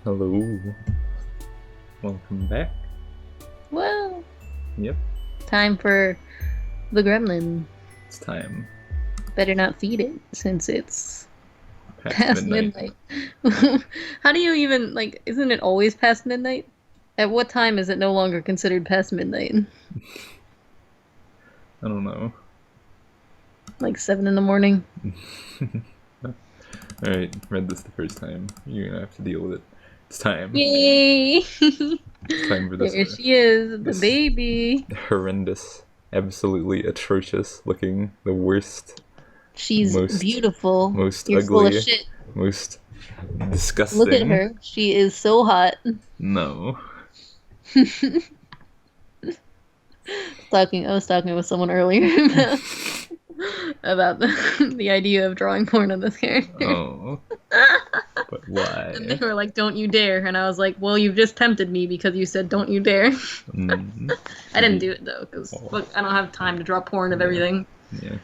Hello. Welcome back. Well, Yep, time for the gremlin. it's time. Better not feed it since it's Past past midnight. midnight. How do you even, isn't it always past midnight? At what time is it no longer considered past midnight? I don't know. Like 7 in the morning? Alright, read this the first time. You're gonna have to deal with it. It's time. Yay! It's time for this There she is, the this baby. horrendous, absolutely atrocious looking, the worst, She's most beautiful. most You're full of ugly, shit. most Look at disgusting. her. She is so hot. No. I was talking with someone earlier about the idea of drawing porn of this character. Oh. But why? And they were like, "Don't you dare!" And I was like, "Well, you've just tempted me because you said don't you dare." Mm. I didn't do it though, because look, I don't have time to draw porn of everything. Yeah.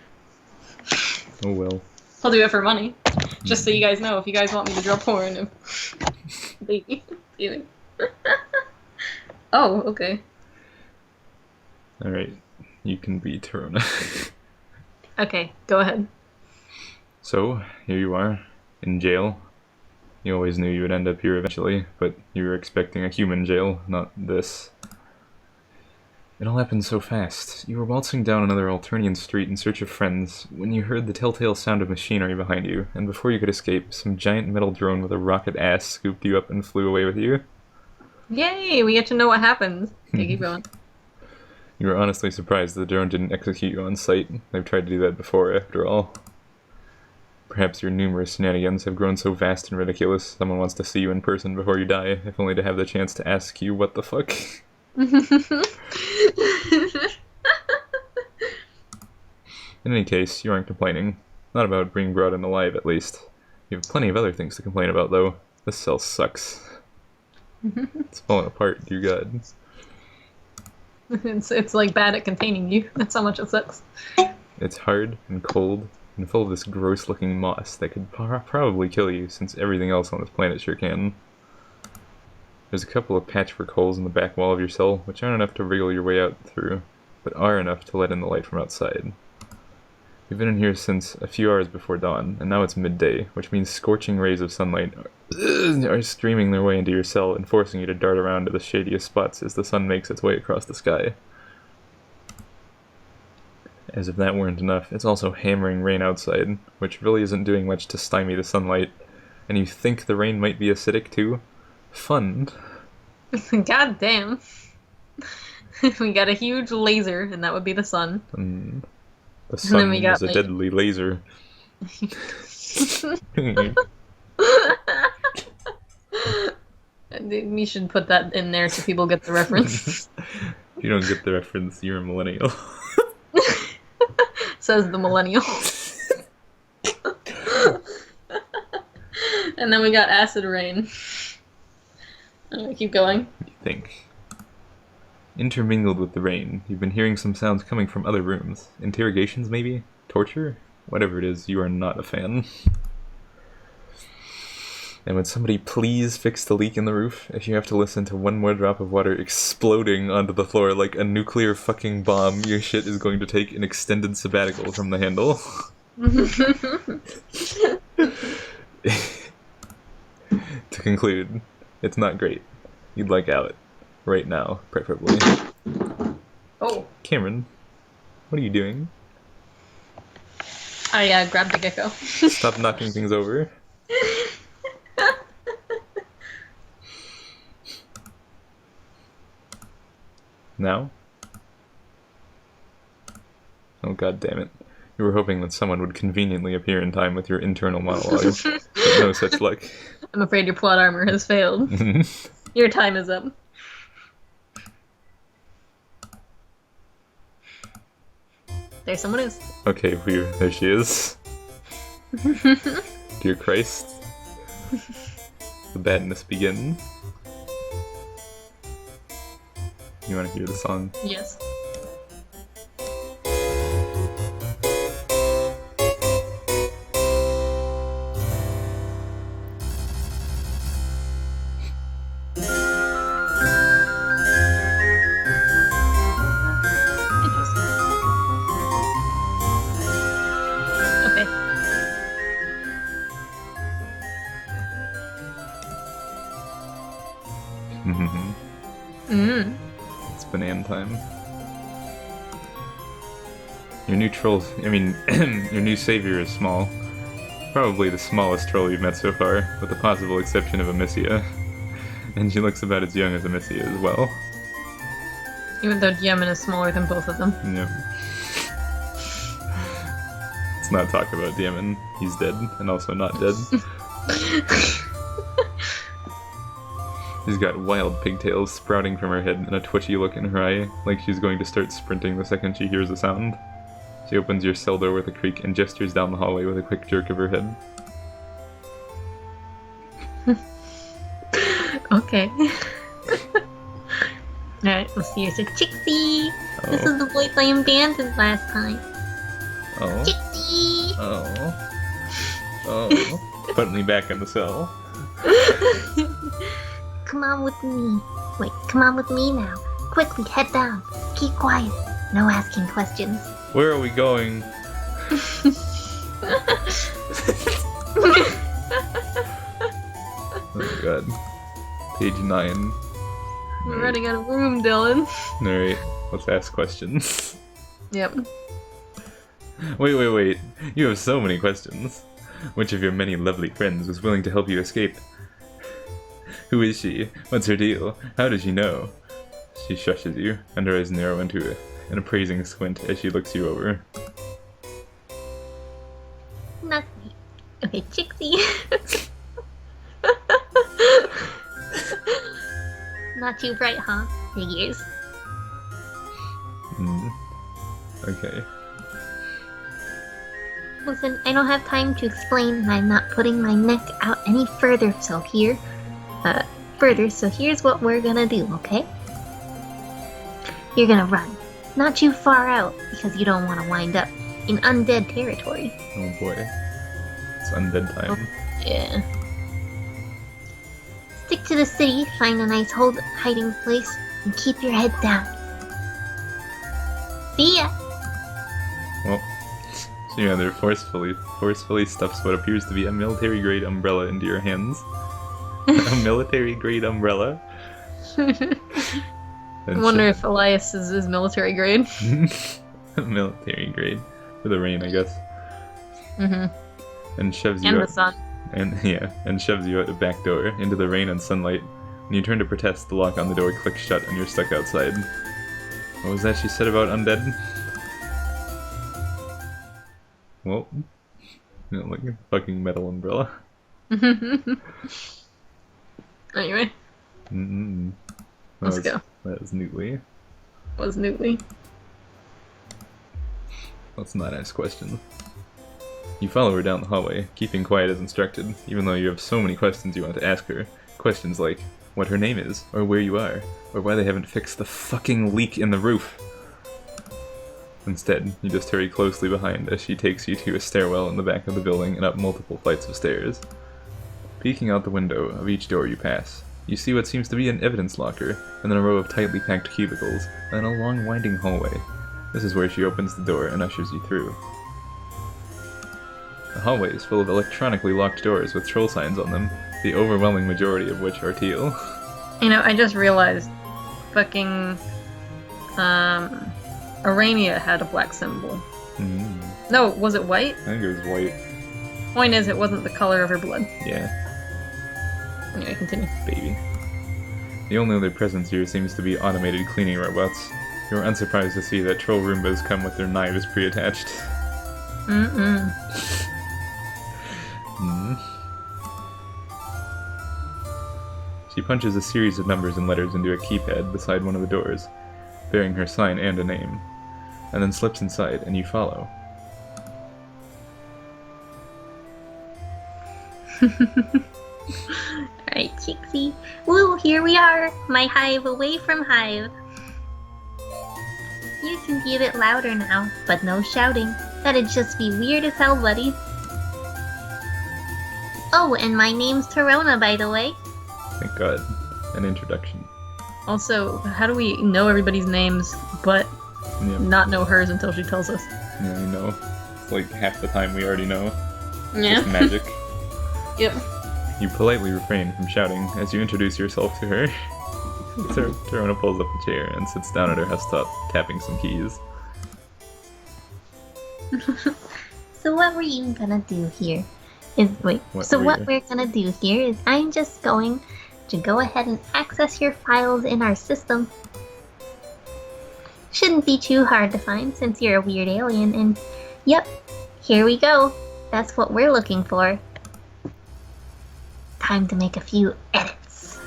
Oh well. I'll do it for money, just so you guys know. If you guys want me to draw porn of baby, oh, okay. Alright, you can be Tirona. Okay, go ahead. So, here you are, in jail. You always knew you would end up here eventually, but you were expecting a human jail, not this. It all happened so fast. You were waltzing down another Alternian street in search of friends when you heard the telltale sound of machinery behind you, and before you could escape, some giant metal drone with a rocket ass scooped you up and flew away with you. Yay, we get to know what happens. Okay, keep going. You were honestly surprised the drone didn't execute you on sight. They've tried to do that before, after all. Perhaps your numerous shenanigans have grown so vast and ridiculous, someone wants to see you in person before you die, if only to have the chance to ask you what the fuck. In any case, you aren't complaining. Not about being brought in alive, at least. You have plenty of other things to complain about, though. This cell sucks. It's falling apart, dear God. It's like bad at containing you. That's how much it sucks. It's hard and cold and full of this gross-looking moss that could probably kill you, since everything else on this planet sure can. There's a couple of patchwork holes in the back wall of your cell, which aren't enough to wriggle your way out through, but are enough to let in the light from outside. You've been in here since a few hours before dawn, and now it's midday, which means scorching rays of sunlight are streaming their way into your cell and forcing you to dart around to the shadiest spots as the sun makes its way across the sky. As if that weren't enough, it's also hammering rain outside, which really isn't doing much to stymie the sunlight, and you think the rain might be acidic too? Fun. God damn. We got a huge laser, and that would be the sun. The sun we got, is a deadly laser. We should put that in there so people get the reference. If you don't get the reference, you're a millennial. Says the millennial. And then we got acid rain. Keep going. You think. Intermingled with the rain, you've been hearing some sounds coming from other rooms. Interrogations, maybe? Torture? Whatever it is, you are not a fan. And would somebody please fix the leak in the roof? If you have to listen to one more drop of water exploding onto the floor like a nuclear fucking bomb, your shit is going to take an extended sabbatical from the handle. To conclude, it's not great. You'd like out. Right now, preferably. Oh. Cameron, what are you doing? I grabbed the gecko. Stop knocking things over. Now? Oh, god damn it. You were hoping that someone would conveniently appear in time with your internal monologue, but no such luck. I'm afraid your plot armor has failed. Your time is up. There someone is. Okay, there she is. Dear Christ. The badness begins. You want to hear the song? Yes. Mm. It's banana time. Your new troll, your new savior is small. Probably the smallest troll you've met so far, with the possible exception of Amicia. And she looks about as young as Amicia as well. Even though Yemen is smaller than both of them. Yep. Let's not talk about Diemen. He's dead, and also not dead. She's got wild pigtails sprouting from her head and a twitchy look in her eye, like she's going to start sprinting the second she hears a sound. She opens your cell door with a creak and gestures down the hallway with a quick jerk of her head. Okay. Alright, let's see. Here's a Chixie! Oh. This is the voice I abandoned last time. Oh. Chixie! Oh. Oh. Put me back in the cell. Come on with me. Wait, come on with me now. Quickly, head down. Keep quiet. No asking questions. Where are we going? Oh god. Page 9. We're running out of room, Dylan. Alright, let's ask questions. Yep. Wait. You have so many questions. Which of your many lovely friends was willing to help you escape? Who is she? What's her deal? How does she know? She shushes you, and her eyes narrow into an appraising squint as she looks you over. Nothing. Okay, Chixie. Not too bright, huh? Figures. Okay. Listen, I don't have time to explain, and I'm not putting my neck out any further, so here's what we're gonna do, okay? You're gonna run. Not too far out, because you don't want to wind up in undead territory. Oh boy. It's undead time. Yeah. Stick to the city, find a nice hiding place, and keep your head down. See ya! Well, she either forcefully stuffs what appears to be a military-grade umbrella into your hands. A military-grade umbrella? I wonder if Elias is military grade. Military grade. For the rain, I guess. Mm-hmm. And shoves you And out. the sun. And shoves you out the back door, into the rain and sunlight. When you turn to protest, the lock on the door clicks shut and you're stuck outside. What was that she said about undead? Well, like a fucking metal umbrella. Anyway, let's go. That was Newtly. Was Newtly. Let's not ask questions. You follow her down the hallway, keeping quiet as instructed, even though you have so many questions you want to ask her. Questions like, what her name is, or where you are, or why they haven't fixed the fucking leak in the roof. Instead, you just hurry closely behind as she takes you to a stairwell in the back of the building and up multiple flights of stairs. Peeking out the window of each door you pass, you see what seems to be an evidence locker, and then a row of tightly packed cubicles, and a long winding hallway. This is where she opens the door and ushers you through. The hallway is full of electronically locked doors with troll signs on them, the overwhelming majority of which are teal. You know, I just realized fucking Arania had a black symbol. No, was it white? I think it was white. Point is, it wasn't the color of her blood. Yeah. Anyway, continue. Baby. The only other presence here seems to be automated cleaning robots. You're unsurprised to see that troll Roombas come with their knives pre-attached. She punches a series of numbers and letters into a keypad beside one of the doors, bearing her sign and a name, and then slips inside, and you follow. Alright, Chixie. Woo, here we are! My hive away from hive. You can be a bit louder now, but no shouting. That'd just be weird as hell, buddy. Oh, and my name's Tirona, by the way. Thank God. An introduction. Also, how do we know everybody's names, but not know hers until she tells us? Yeah, I know. It's like half the time we already know. Yeah. It's magic. Yep. You politely refrain from shouting as you introduce yourself to her. Tirona pulls up a chair and sits down at her desktop, tapping some keys. So what were you gonna do here? What we're gonna do here is I'm just going to go ahead and access your files in our system. Shouldn't be too hard to find since you're a weird alien, and yep, here we go. That's what we're looking for. Time to make a few edits.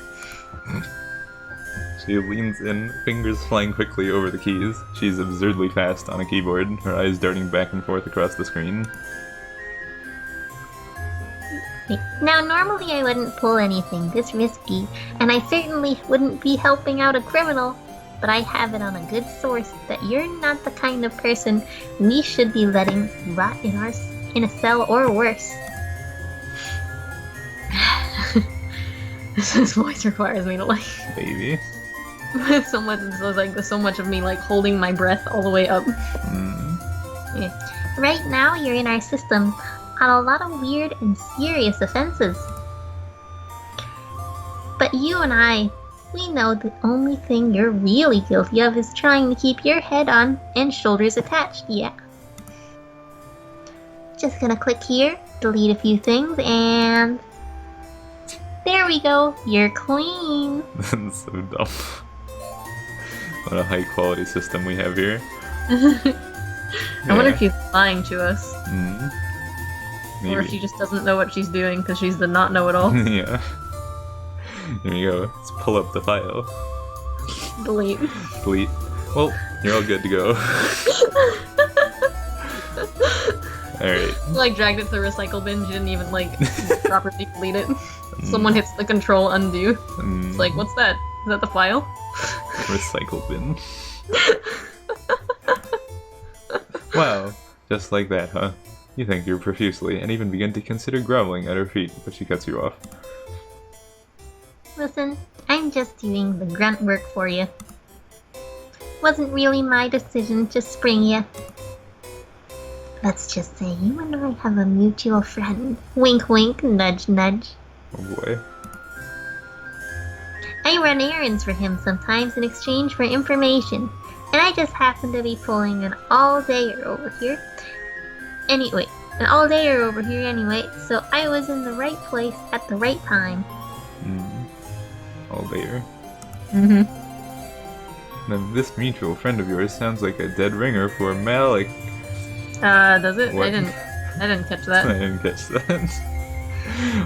She leans in, fingers flying quickly over the keys. She's absurdly fast on a keyboard, her eyes darting back and forth across the screen. Now, normally I wouldn't pull anything this risky, and I certainly wouldn't be helping out a criminal, but I have it on a good source that you're not the kind of person we should be letting rot in a cell or worse. This voice requires me to like Baby. so much of me like holding my breath all the way up. Yeah. Right now, you're in our system on a lot of weird and serious offenses. But you and I, we know the only thing you're really guilty of is trying to keep your head on and shoulders attached, yeah. Just gonna click here, delete a few things, and there we go, you're clean. That's so dumb. What a high quality system we have here. I wonder if she's lying to us. Maybe. Or if she just doesn't know what she's doing because she's the not know-it-all. Yeah. Here we go. Let's pull up the file. Delete. Delete. Well, you're all good to go. Alright. Like dragged it to the recycle bin, she didn't even like properly delete it. Someone hits the control undo. It's like, what's that? Is that the file? Recycle bin. Wow. Just like that, huh? You thank her profusely, and even begin to consider groveling at her feet, but she cuts you off. Listen, I'm just doing the grunt work for you. Wasn't really my decision to spring you. Let's just say you and I have a mutual friend. Wink wink, nudge nudge. Oh boy. I run errands for him sometimes in exchange for information, and I just happen to be pulling an all-dayer over here. Anyway, so I was in the right place at the right time. All there. Mm-hmm. Now, this mutual friend of yours sounds like a dead ringer for Malik. Does it? What? I didn't catch that. I didn't catch that.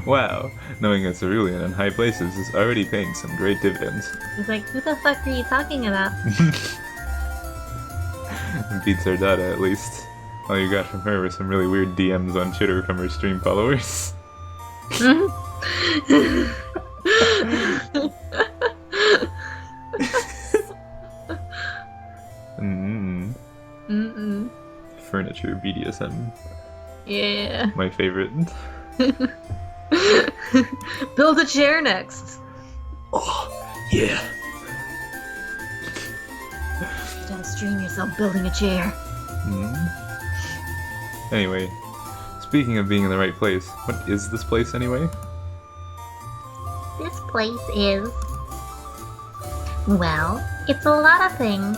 Wow, knowing a cerulean in high places is already paying some great dividends. He's like, who the fuck are you talking about? Beats her data, at least. All you got from her were some really weird DMs on Twitter from her stream followers. Furniture BDSM. Yeah. My favorite. Build a chair next. Oh, yeah. You gotta stream yourself building a chair. Anyway, speaking of being in the right place, what is this place anyway? This place is... well, it's a lot of things.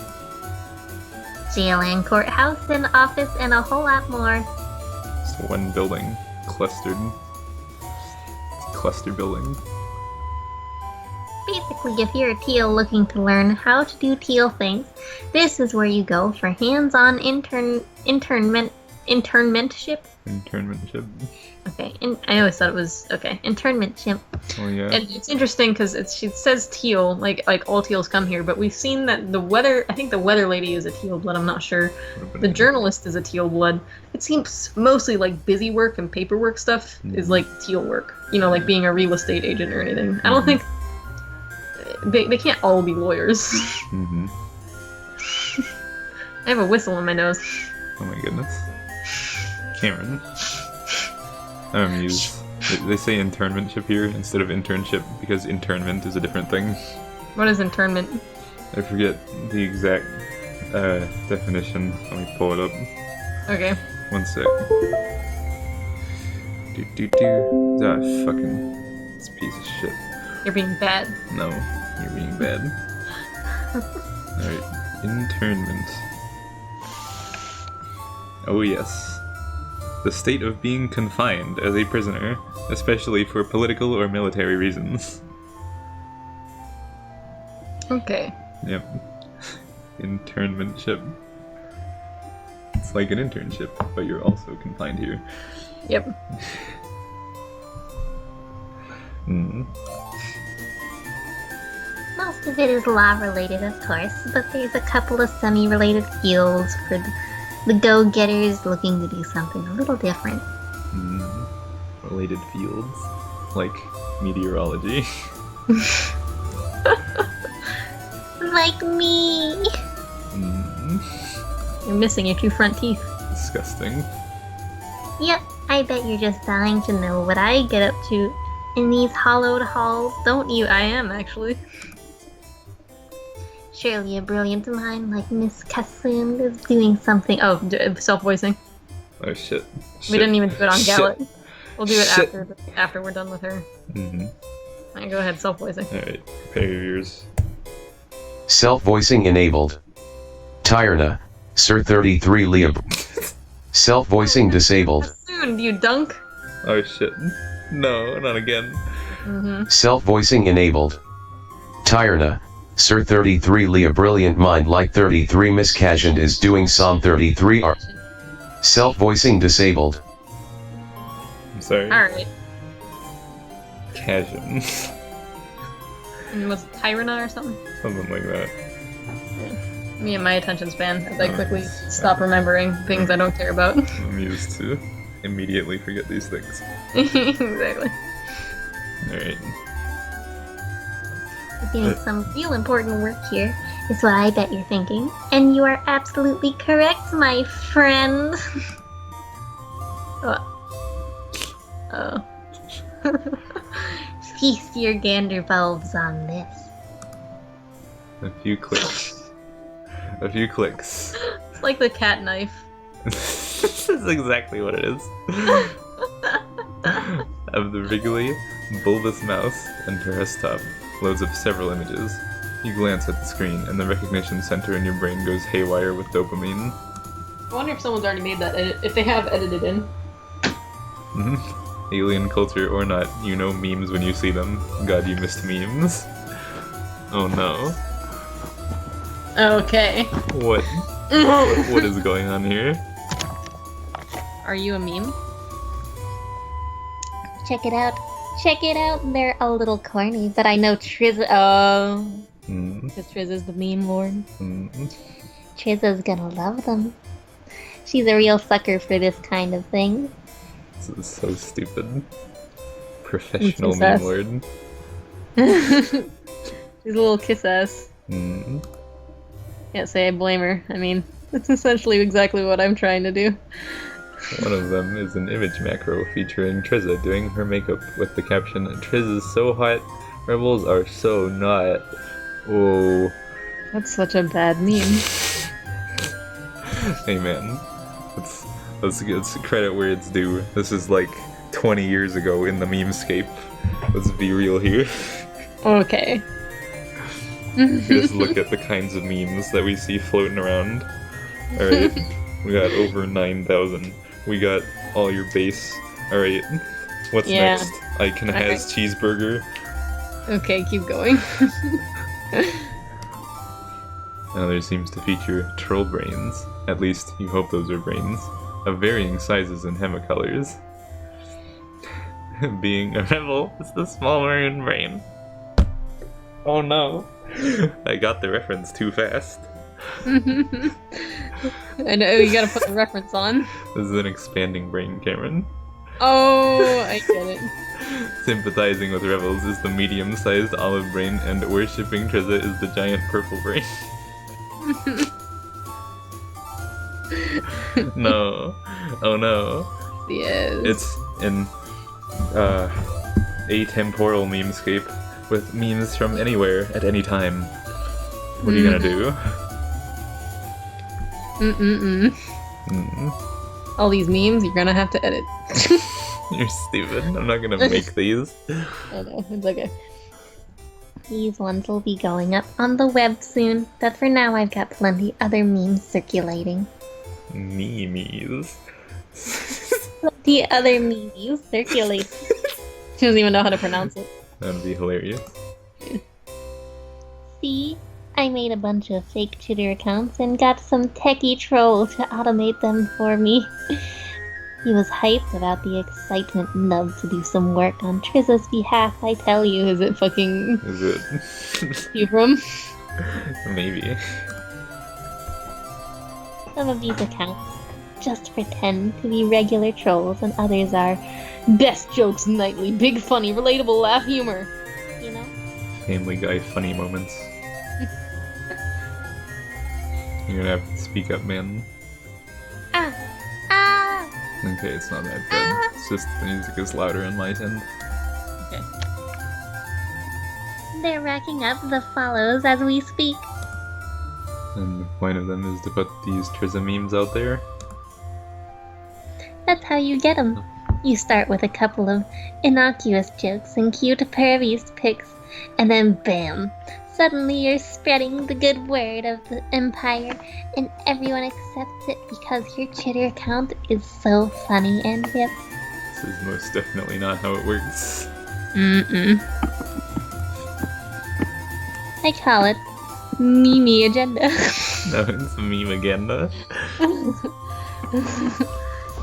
Jail and courthouse and office and a whole lot more. Just one building. Clustered. It's a cluster building. Basically, if you're a teal looking to learn how to do teal things, this is where you go for hands-on internmentship. Internmentship. Okay, I always thought it was okay. Internmentship. Oh yeah. And it's interesting because it says teal, like all teals come here, but we've seen that I think the weather lady is a teal blood, I'm not sure. The journalist is a teal blood. It seems mostly like busy work and paperwork stuff is like teal work. You know, like being a real estate agent or anything. I don't think they can't all be lawyers. I have a whistle in my nose. Oh my goodness. Cameron. I'm amused. They say internmentship here instead of internship because internment is a different thing. What is internment? I forget the exact definition. Let me pull it up. Okay. One sec. Ah, fucking... this piece of shit. You're being bad. No, you're being bad. Alright, internment. Oh yes. The state of being confined as a prisoner, especially for political or military reasons. Okay. Yep. Internmentship. It's like an internship, but you're also confined here. Yep. Mm. Most of it is law-related, of course, but there's a couple of semi-related fields for the go-getters looking to do something a little different. Mm. Related fields, like meteorology. Like me! Mm. You're missing your 2 front teeth. Disgusting. Yep, I bet you're just dying to know what I get up to in these hollowed halls, don't you? I am, actually. Surely a brilliant mind like Miss Kassoon is doing something. Oh, self-voicing. Oh shit. We didn't even do it on Shit. Gallet. We'll do it Shit. after we're done with her. Mm-hmm. Alright, go ahead, self-voicing. Alright, prepare your ears. Self-voicing enabled. Tirona, Sir 33 Lea. Self-voicing disabled. Soon, you dunk. Oh shit. No, not again. Mm-hmm. Self-voicing enabled. Tirona, Sir 33 Lea. Brilliant mind like 33 Miss Kajand is doing Psalm 33 R. Self-voicing disabled. I'm sorry. Alright. Cajun. And was it Tirona or something? Something like that. Me and my attention span as I quickly Nice. stop remembering things I don't care about. I'm used to immediately forget these things. Exactly. Alright. Doing some real important work here, is what I bet you're thinking. And you are absolutely correct, my friend. Oh. Feast your gander bulbs on this. A few clicks. A few clicks. It's like the cat knife. This is exactly what it is. Of the wriggly, bulbous mouse and her top loads up several images. You glance at the screen, and the recognition center in your brain goes haywire with dopamine. I wonder if someone's already made that edit. If they have edited in. Mhm. Alien culture or not, you know memes when you see them. God, you missed memes. Oh no. Okay. What? What is going on here? Are you a meme? Check it out. Check it out. They're a little corny, but I know Triz. Oh. Mm, Because Triz is the meme lord. mm. Trizza's gonna love them. She's a real sucker for this kind of thing. This is so stupid. Professional It's meme us. lord. She's a little kiss ass. Mm. Can't say I blame her. I mean, that's essentially exactly what I'm trying to do. One of them is an image macro featuring Trizza doing her makeup with the caption, "Triz is so hot, rebels are so not." Oh, That's such a bad meme. hey man, let's credit where it's due. This is like 20 years ago in the memescape. Let's be real here. Okay. Just look at the kinds of memes that we see floating around. Alright, we got over 9,000. We got all your base. Alright, what's Yeah. next? Icon has cheeseburger. Okay, keep going. Another seems to feature troll brains. At least, you hope those are brains. Of varying sizes and hemicolors. Being a rebel is the small maroon brain. Oh no. I got the reference too fast. I know, you gotta put the reference on. This is an expanding brain, Cameron. Oh, I get it. Sympathizing with rebels is the medium-sized olive brain, and worshipping Trizza is the giant purple brain. No. Oh no. Yes. It's an atemporal memescape with memes from anywhere at any time. What are you gonna do? Mm-mm-mm. Mm. All these memes, you're gonna have to edit. You're stupid. I'm not gonna make these. I know, it's okay. These ones will be going up on the web soon, but for now I've got plenty other memes circulating. Memes. Plenty other memes circulating. She doesn't even know how to pronounce it. That'd be hilarious. See? I made a bunch of fake Twitter accounts and got some techie troll to automate them for me. He was hyped about the excitement and love to do some work on Triza's behalf, I tell you. Is it fucking Is it? Hubram? Maybe. Some of these accounts just pretend to be regular trolls and others are, Best jokes nightly, big funny, relatable laugh humor. you know? Family Guy funny moments. You're gonna have to speak up, man. Ah! Okay, it's not that good. It's just the music is louder on my end. Okay. They're racking up the follows as we speak. And the point of them is to put these Triza memes out there. That's how you get them. You start with a couple of innocuous jokes and cute pervies pics, and then bam! Suddenly you're spreading the good word of the Empire, and everyone accepts it because your Twitter account is so funny and hip. This is most definitely not how it works. Mm-mm. I call it Mimi Agenda. No, it's meme agenda.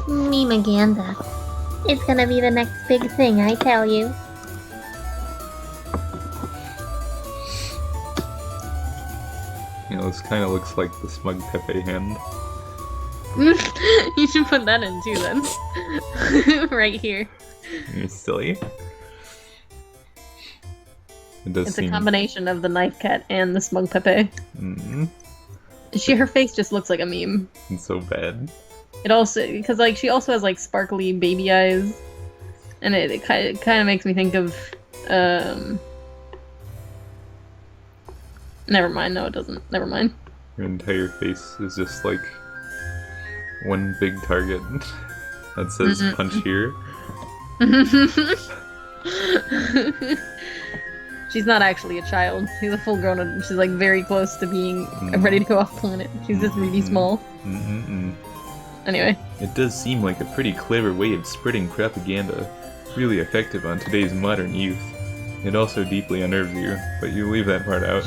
Meme-aganda. It's gonna be the next big thing, I tell you. You know, this kind of looks like the Smug Pepe hand. You should put that in too then. Right here. You're silly. It does It's seem... a combination of the knife cat and the smug Pepe. Mm, Her face just looks like a meme. it's so bad. It also, because like she also has like sparkly baby eyes, and it kind of makes me think of Never mind. No, it doesn't. Never mind. Your entire face is just like one big target that says punch here. She's not actually a child. She's a full-grown. She's like very close to being ready to go off planet. She's just really small. Anyway, It does seem like a pretty clever way of spreading propaganda, really effective on today's modern youth. It also deeply unnerves you, but you leave that part out.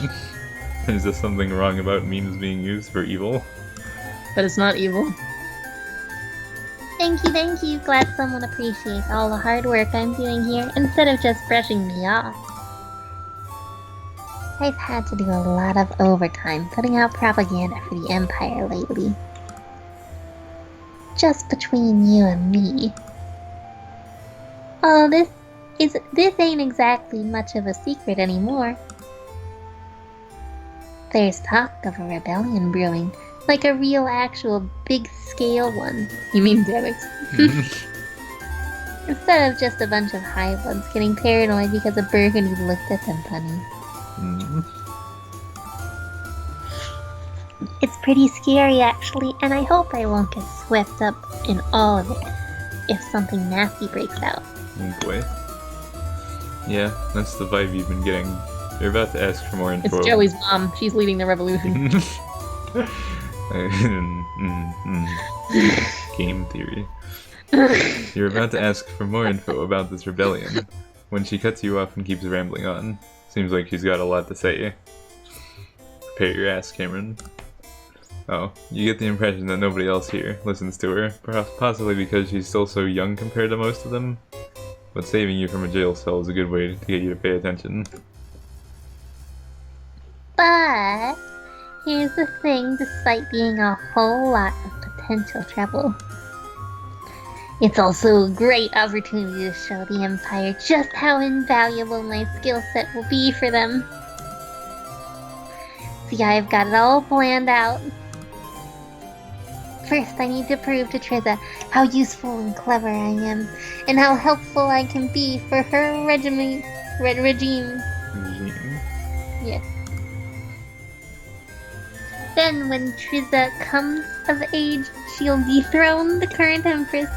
Is there something wrong about memes being used for evil? but it's not evil. Thank you. Glad someone appreciates all the hard work I'm doing here instead of just brushing me off. I've had to do a lot of overtime putting out propaganda for the Empire lately. Just between you and me. Oh, this ain't exactly much of a secret anymore. There's talk of a rebellion brewing, like a real actual big-scale one. You mean Devix? Instead of just a bunch of high-bloods getting paranoid because a Burgundy looked at them funny. It's pretty scary actually, and I hope I won't get swept up in all of it if something nasty breaks out. Oh boy. Yeah, that's the vibe you've been getting. You're about to ask for more info. It's Joey's mom. She's leading the revolution. Game theory. You're about to ask for more info about this rebellion, when she cuts you off and keeps rambling on. Seems like she's got a lot to say. Prepare your ass, Cameron. Oh, you get the impression that nobody else here listens to her, perhaps possibly because she's still so young compared to most of them. But saving you from a jail cell is a good way to get you to pay attention. But here's the thing, despite being a whole lot of potential trouble, it's also a great opportunity to show the Empire just how invaluable my skill set will be for them. See, I've got it all planned out. First, I need to prove to Triza how useful and clever I am, and how helpful I can be for her regime. Yes. Then, when Triza comes of age, she'll dethrone the current Empress.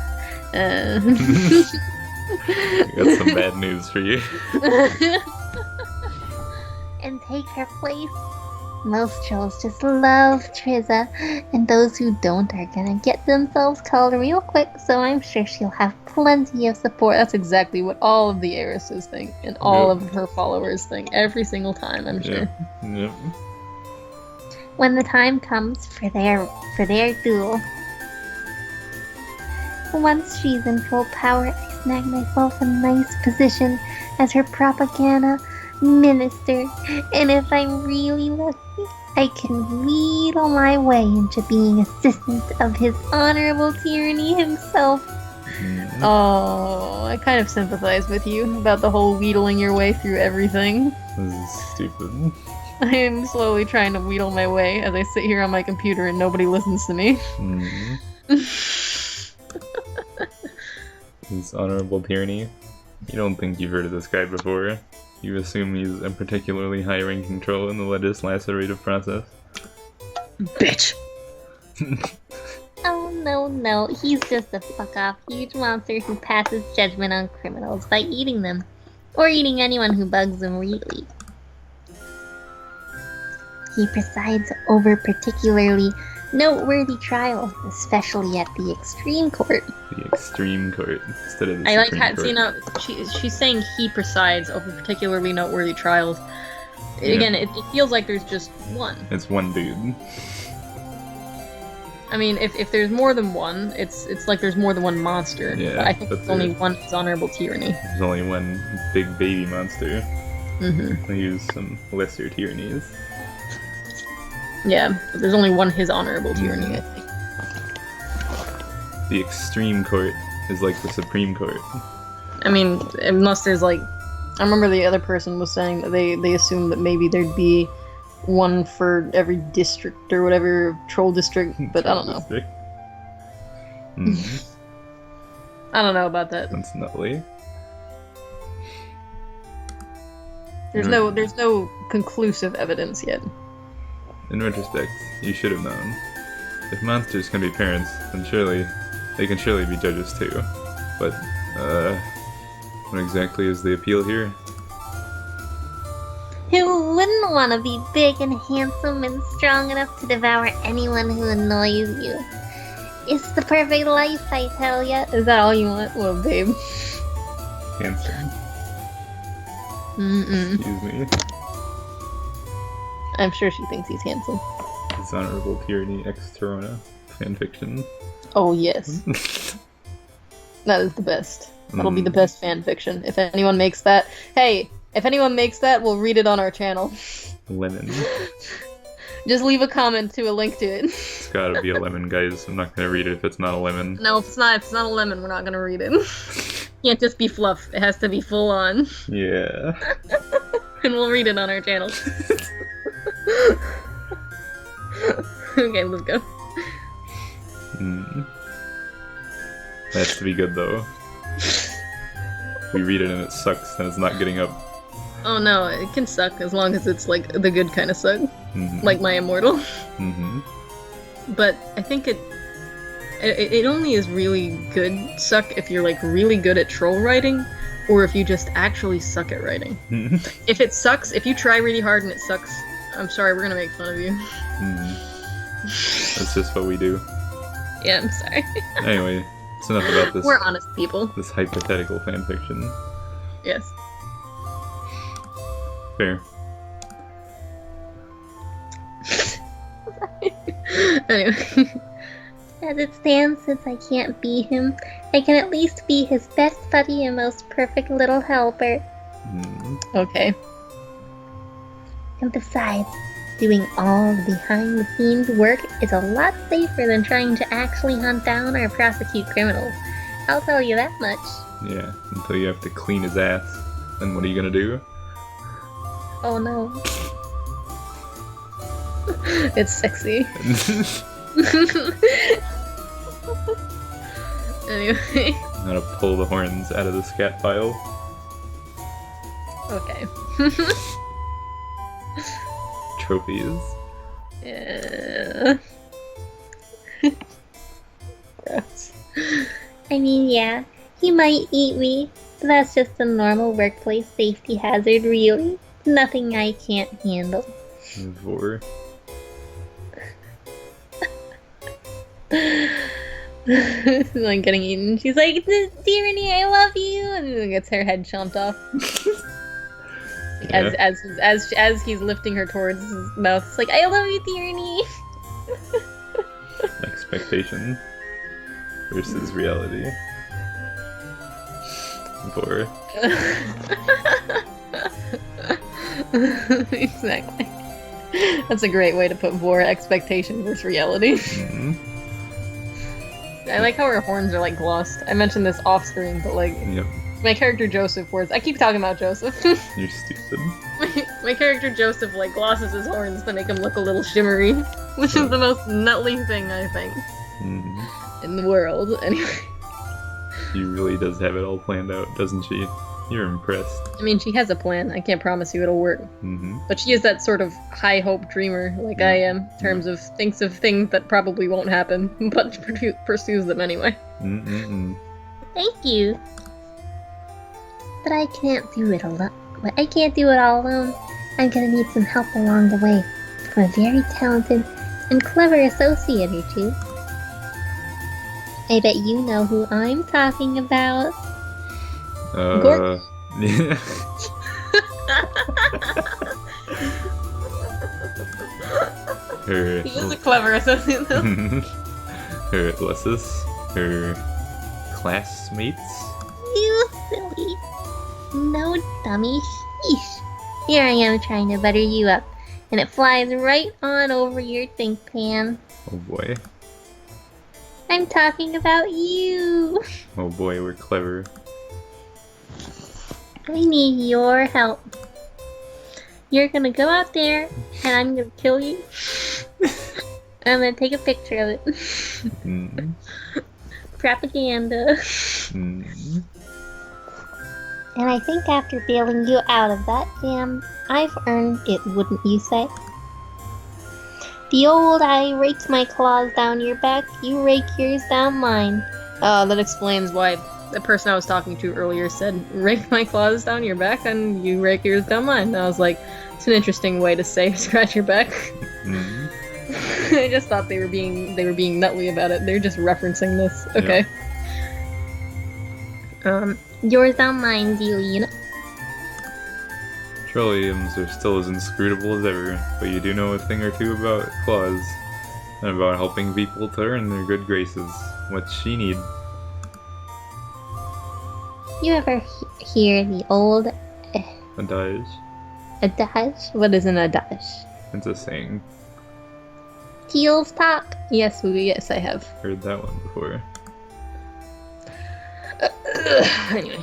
I got some bad news for you. and take her place. Most trolls just love Trizza, and those who don't are gonna get themselves called real quick, so I'm sure she'll have plenty of support. That's exactly what all of the heiresses think, and all of her followers think, every single time, I'm sure. Yep. When the time comes for their duel. Once she's in full power, I snag myself a nice position as her propaganda minister, and if I'm really lucky, I can wheedle my way into being assistant of his honorable tyranny himself. Oh, I kind of sympathize with you about the whole wheedling your way through everything. This is stupid. I am slowly trying to wheedle my way as I sit here on my computer and nobody listens to me. His honorable tyranny. You don't think you've heard of this guy before. You assume he's a particularly high-ranking troll in the legislative process. Bitch! Oh no, he's just a fuck-off huge monster who passes judgment on criminals by eating them. Or eating anyone who bugs him really. He presides over particularly noteworthy trials, especially at the Extreme Court. The Extreme Court instead of the I like Supreme how, Court. see, now, she's saying he presides over particularly noteworthy trials. Again, it feels like there's just one. It's one dude. I mean, if there's more than one, it's like there's more than one monster. Yeah, But I think that's it's only it. one honorable tyranny. There's only one big baby monster. Mm-hmm. I use some lesser tyrannies. Yeah, but there's only one his honorable tyranny, I think. The Extreme Court is like the Supreme Court. I mean, unless there's like... I remember the other person was saying that they assumed that maybe there'd be one for every district or whatever, troll district, but I don't know. I don't know about that. That's nutty. There's no conclusive evidence yet. In retrospect, you should have known. If monsters can be parents, then surely they can surely be judges too. But, what exactly is the appeal here? Who wouldn't want to be big and handsome and strong enough to devour anyone who annoys you? It's the perfect life, I tell ya. Is that all you want? Well, babe. Handsome. Excuse me. I'm sure she thinks he's handsome. His honorable tyranny ex Tirona fanfiction. Oh, yes. That is the best. That'll be the best fanfiction. If anyone makes that... Hey! If anyone makes that, we'll read it on our channel. Lemon. Just leave a comment to a link to it. It's gotta be a lemon, guys. I'm not gonna read it if it's not a lemon. No, if it's not a lemon, we're not gonna read it. Can't just be fluff. It has to be full on. Yeah. And we'll read it on our channel. Okay, let's go. Has to be good though. We read it and it sucks, then it's not getting up. Oh no, it can suck as long as it's like the good kind of suck. Like my immortal. But I think it only is really good suck if you're like really good at troll writing, or if you just actually suck at writing. If it sucks, if you try really hard and it sucks, I'm sorry, we're gonna make fun of you. That's just what we do. Yeah, I'm sorry. Anyway, it's enough about this. We're honest people. This hypothetical fanfiction. Yes. Fair. Anyway. As it stands, since I can't be him, I can at least be his best buddy and most perfect little helper. Okay. And besides, doing all the behind-the-scenes work is a lot safer than trying to actually hunt down or prosecute criminals. I'll tell you that much. Yeah, until you have to clean his ass. Then what are you gonna do? Oh no. It's sexy. Anyway. I'm gonna pull the horns out of the scat pile. Okay. Trophies. Yeah. Gross. I mean, yeah, he might eat me, but that's just a normal workplace safety hazard, really. Nothing I can't handle. Vor. Like getting eaten. She's like, Tironi, I love you, and then gets her head chomped off. Yeah. As he's lifting her towards his mouth, it's like, I love you, Tironi. Expectation versus reality. Vor. Exactly. That's a great way to put Vor, expectation versus reality. Mhm. I like how her horns are like glossed. I mentioned this off screen, but like Yep. my character Joseph wears. I keep talking about Joseph. You're stupid. my character Joseph like glosses his horns to make him look a little shimmery, which is the most nutly thing I think Mhm. in the world. Anyway, She really does have it all planned out, doesn't she? You're impressed. I mean she has a plan. I can't promise you it'll work, Mm-hmm. but she is that sort of high hope dreamer like I am. In terms of thinks of things that probably won't happen, but pursues them anyway. Mm-mm-mm. Thank you. But I can't do it alone. But I can't do it all alone. I'm gonna need some help along the way from a very talented and clever associate or two. I bet you know who I'm talking about. Gork. Yeah. Her. He is a clever associate though. Her, what's this? Her classmates? You silly. No dummy. Sheesh. Here I am trying to butter you up, and it flies right on over your think pan. Oh boy. I'm talking about you. Oh boy, we're clever. I need your help. You're gonna go out there, and I'm gonna kill you. I'm gonna take a picture of it. Mm. Propaganda. Mm. And I think after bailing you out of that jam, I've earned it, wouldn't you say? The old I raked my claws down your back, you rake yours down mine. That explains why the person I was talking to earlier said, rake my claws down your back and you rake yours down mine. And I was like, it's an interesting way to say scratch your back. Mm. I just thought they were being nutly about it. They're just referencing this. Okay. Yours down mine, dealie. Trilliums are still as inscrutable as ever, but you do know a thing or two about claws, and about helping people to earn their good graces. What's she need? You ever hear the old Adage. adage? What is an adage? It's a saying. Teals talk. Yes, I have. Heard that one before. Anyway.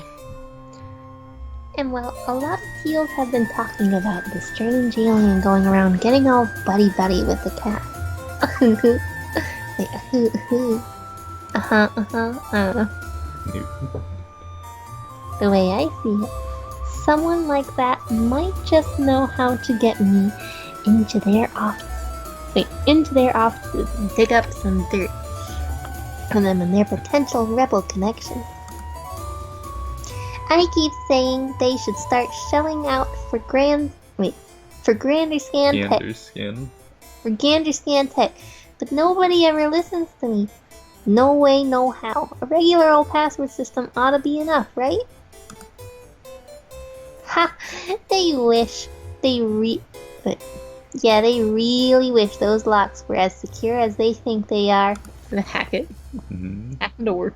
And well, a lot of teals have been talking about this strange alien going around getting all buddy-buddy with the cat. New. The way I see it, someone like that might just know how to get me into their offices and dig up some dirt on them and their potential rebel connections. I keep saying they should start shelling out for grander scan tech, Ganderskin. for gander scan tech, but nobody ever listens to me. No way, no how. A regular old password system ought to be enough, right? Ha! They wish. They really wish those locks were as secure as they think they are. And hack it. Mm-hmm. Hack the door.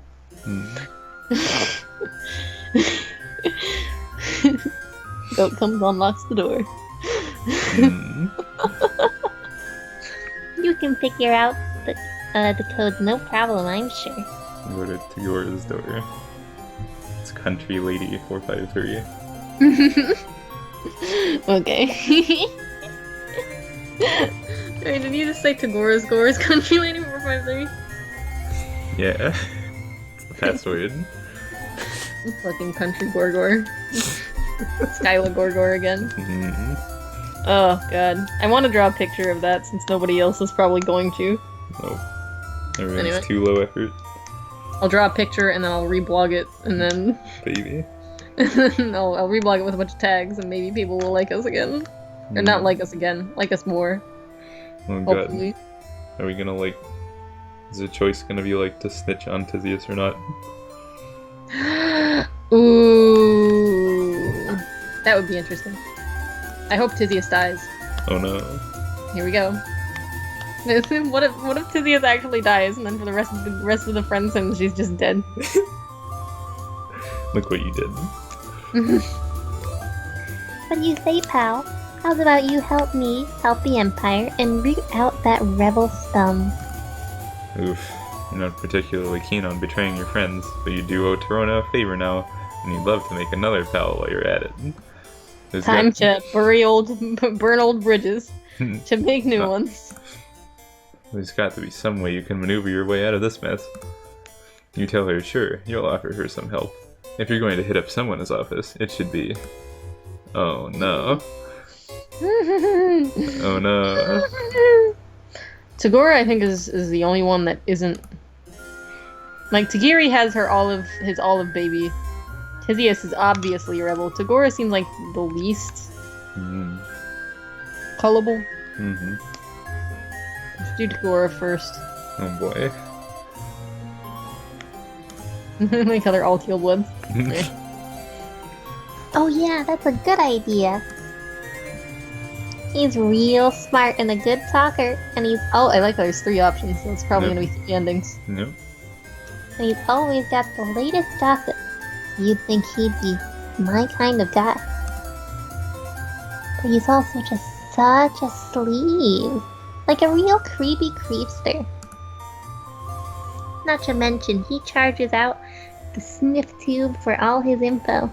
Goat comes, unlocks the door. You can figure out the code no problem, I'm sure. Go to Tagora's door. It's Country Lady 453. Okay. Wait, did you just say Tagora's Country Lady 453? Yeah. It's the password. Fucking Country Gorgor. Skyla Gorgor again. Mm-hmm. Oh god. I want to draw a picture of that since nobody else is probably going to. Nope. Everyone's Anyway. too low effort. I'll draw a picture and then I'll reblog it and then Baby. I'll reblog it with a bunch of tags, and maybe people will like us again. Or not like us again, like us more. Oh Hopefully. god. Are we gonna like... Is the choice gonna be like to snitch on Tizius or not? Ooh. That would be interesting. I hope Tizius dies. Oh no. Here we go. What if Tizius actually dies, and then for the rest of the Friendsims, she's just dead? Look what you did. What do you say, pal? How's about you help me help the Empire and root out that rebel scum? Oof. You're not particularly keen on betraying your friends, but you do owe Tirona a favor now, and you'd love to make another pal while you're at it. Time to burn old bridges to make new ones. There's got to be some way you can maneuver your way out of this mess. You tell her, sure, you'll offer her some help. If you're going to hit up someone's office, it should be... Oh no. Oh no. Tagora, I think, is the only one that isn't... Like, Tagiri has his olive baby. Tizius is obviously a rebel. Tagora seems like the least... Gullible. Mm-hmm. Let's do Tagora first. Oh boy. Like how they're all teal bloods. Oh yeah, that's a good idea. He's real smart and a good talker, and he's Oh, I like how there's 3 options, so it's probably Yep. gonna be 3 endings. Nope. and he's always got the latest gossip. You'd think he'd be my kind of guy. But he's also just such a sleaze. Like a real creepy creepster. Not to mention, he charges out the sniff tube for all his info.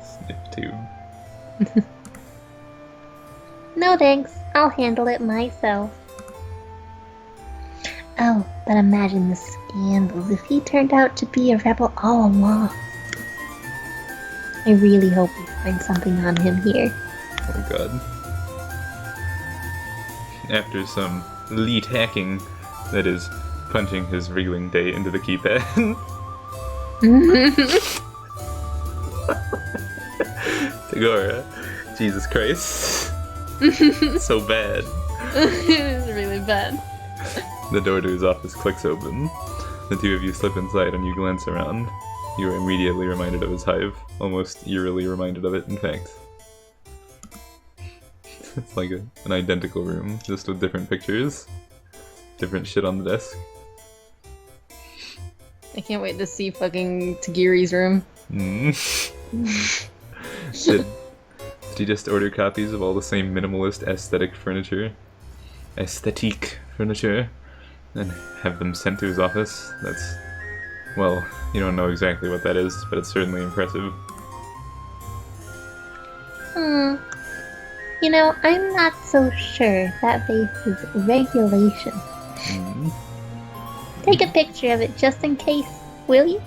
Sniff tube. No thanks, I'll handle it myself. Oh, but imagine the scandals if he turned out to be a rebel all along. I really hope we find something on him here. Oh god. After some elite hacking, that is, punching his wriggling day into the keypad. Tagora. Jesus Christ. So bad. It's really bad. The door to his office clicks open. The two of you slip inside and you glance around. You are immediately reminded of his hive. Almost eerily reminded of it, in fact. It's like an identical room, just with different pictures. Different shit on the desk. I can't wait to see fucking Tagiri's room. Did he just order copies of all the same minimalist aesthetic furniture? Aesthetique furniture? And have them sent to his office? That's... well, you don't know exactly what that is, but it's certainly impressive. You know, I'm not so sure that faces regulation. Take a picture of it just in case, will you?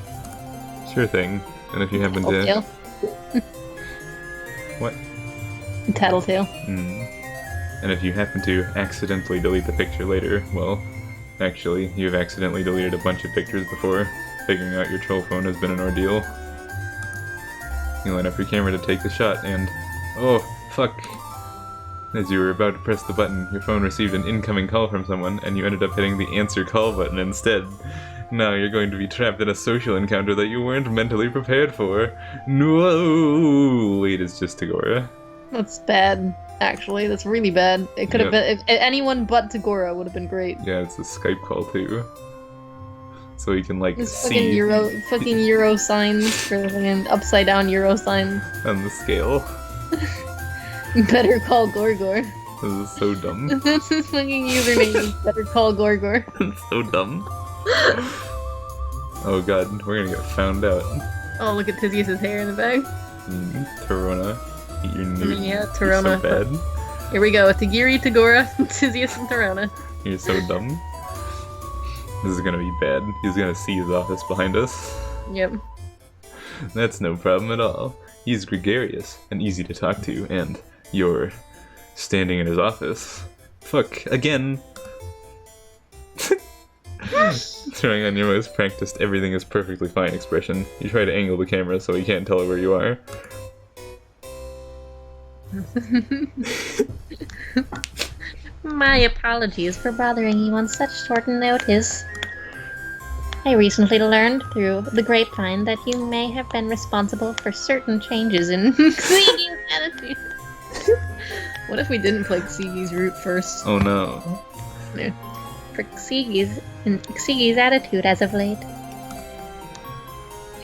Sure thing. And if you happen to... Tattletale. What? Tattletale. And if you happen to accidentally delete the picture later, well, actually, you've accidentally deleted a bunch of pictures before. Figuring out your troll phone has been an ordeal. You line up your camera to take the shot, and... oh, fuck! As you were about to press the button, your phone received an incoming call from someone, and you ended up hitting the answer call button instead. Now you're going to be trapped in a social encounter that you weren't mentally prepared for. No, wait, it's just Tagora. That's bad, actually. That's really bad. It could have been... if anyone but Tagora would have been great. Yeah, it's a Skype call too. So you can, like, This see... fucking euro signs for the fucking upside down euro sign. on the scale. Better call Gorgor. This is so dumb. That's his fucking username. Is Better call Gorgor. It's so dumb. Oh god, we're gonna get found out. Oh, look at Tizius' hair in the bag. Tirona, eat your nude. Yeah, You're Tirona. so bad. Here we go. Tagiri, Tagora, Tizius, and Tirona. You're so dumb. This is gonna be bad. He's gonna see his office behind us. Yep. That's no problem at all. He's gregarious and easy to talk to, and you're standing in his office. Fuck, again. Throwing on your most practiced everything is perfectly fine expression. You try to angle the camera so he can't tell where you are. My apologies for bothering you on such short notice. I recently learned through the grapevine that you may have been responsible for certain changes in Xigi's attitude. What if we didn't play Xigi's route first? Oh no. For Xigi's attitude as of late.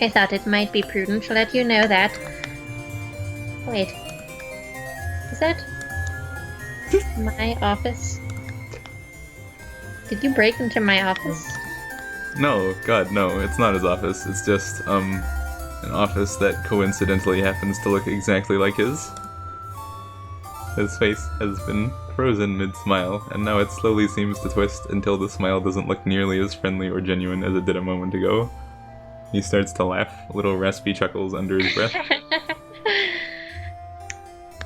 I thought it might be prudent to let you know that. Wait. Is that my office? Did you break into my office? No, God, no, it's not his office. It's just, an office that coincidentally happens to look exactly like his. His face has been frozen mid-smile, and now it slowly seems to twist until the smile doesn't look nearly as friendly or genuine as it did a moment ago. He starts to laugh, little raspy chuckles under his breath.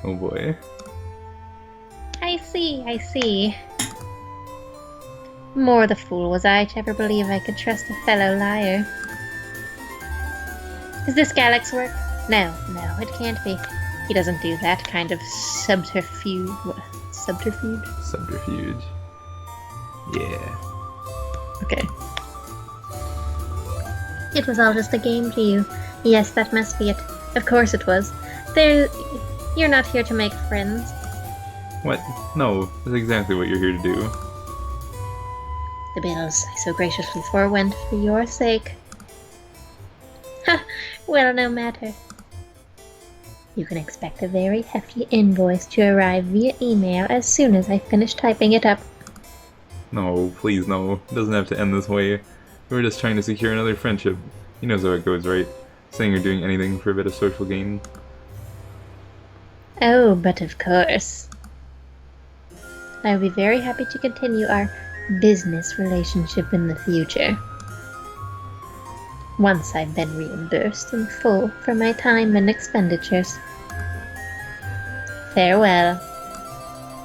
Oh boy. I see. More the fool was I to ever believe I could trust a fellow liar. Is this Galax work? No, it can't be. He doesn't do that kind of subterfuge. What? Subterfuge? Subterfuge. Yeah. Okay. It was all just a game to you. Yes, that must be it. Of course it was. You're not here to make friends. What? No, that's exactly what you're here to do. The bills I so graciously forewent for your sake. Ha! Well, no matter. You can expect a very hefty invoice to arrive via email as soon as I finish typing it up. No, please no. It doesn't have to end this way. We're just trying to secure another friendship. He knows how it goes, right? Saying you're doing anything for a bit of social gain. Oh, but of course. I will be very happy to continue our business relationship in the future. Once I've been reimbursed in full for my time and expenditures. Farewell.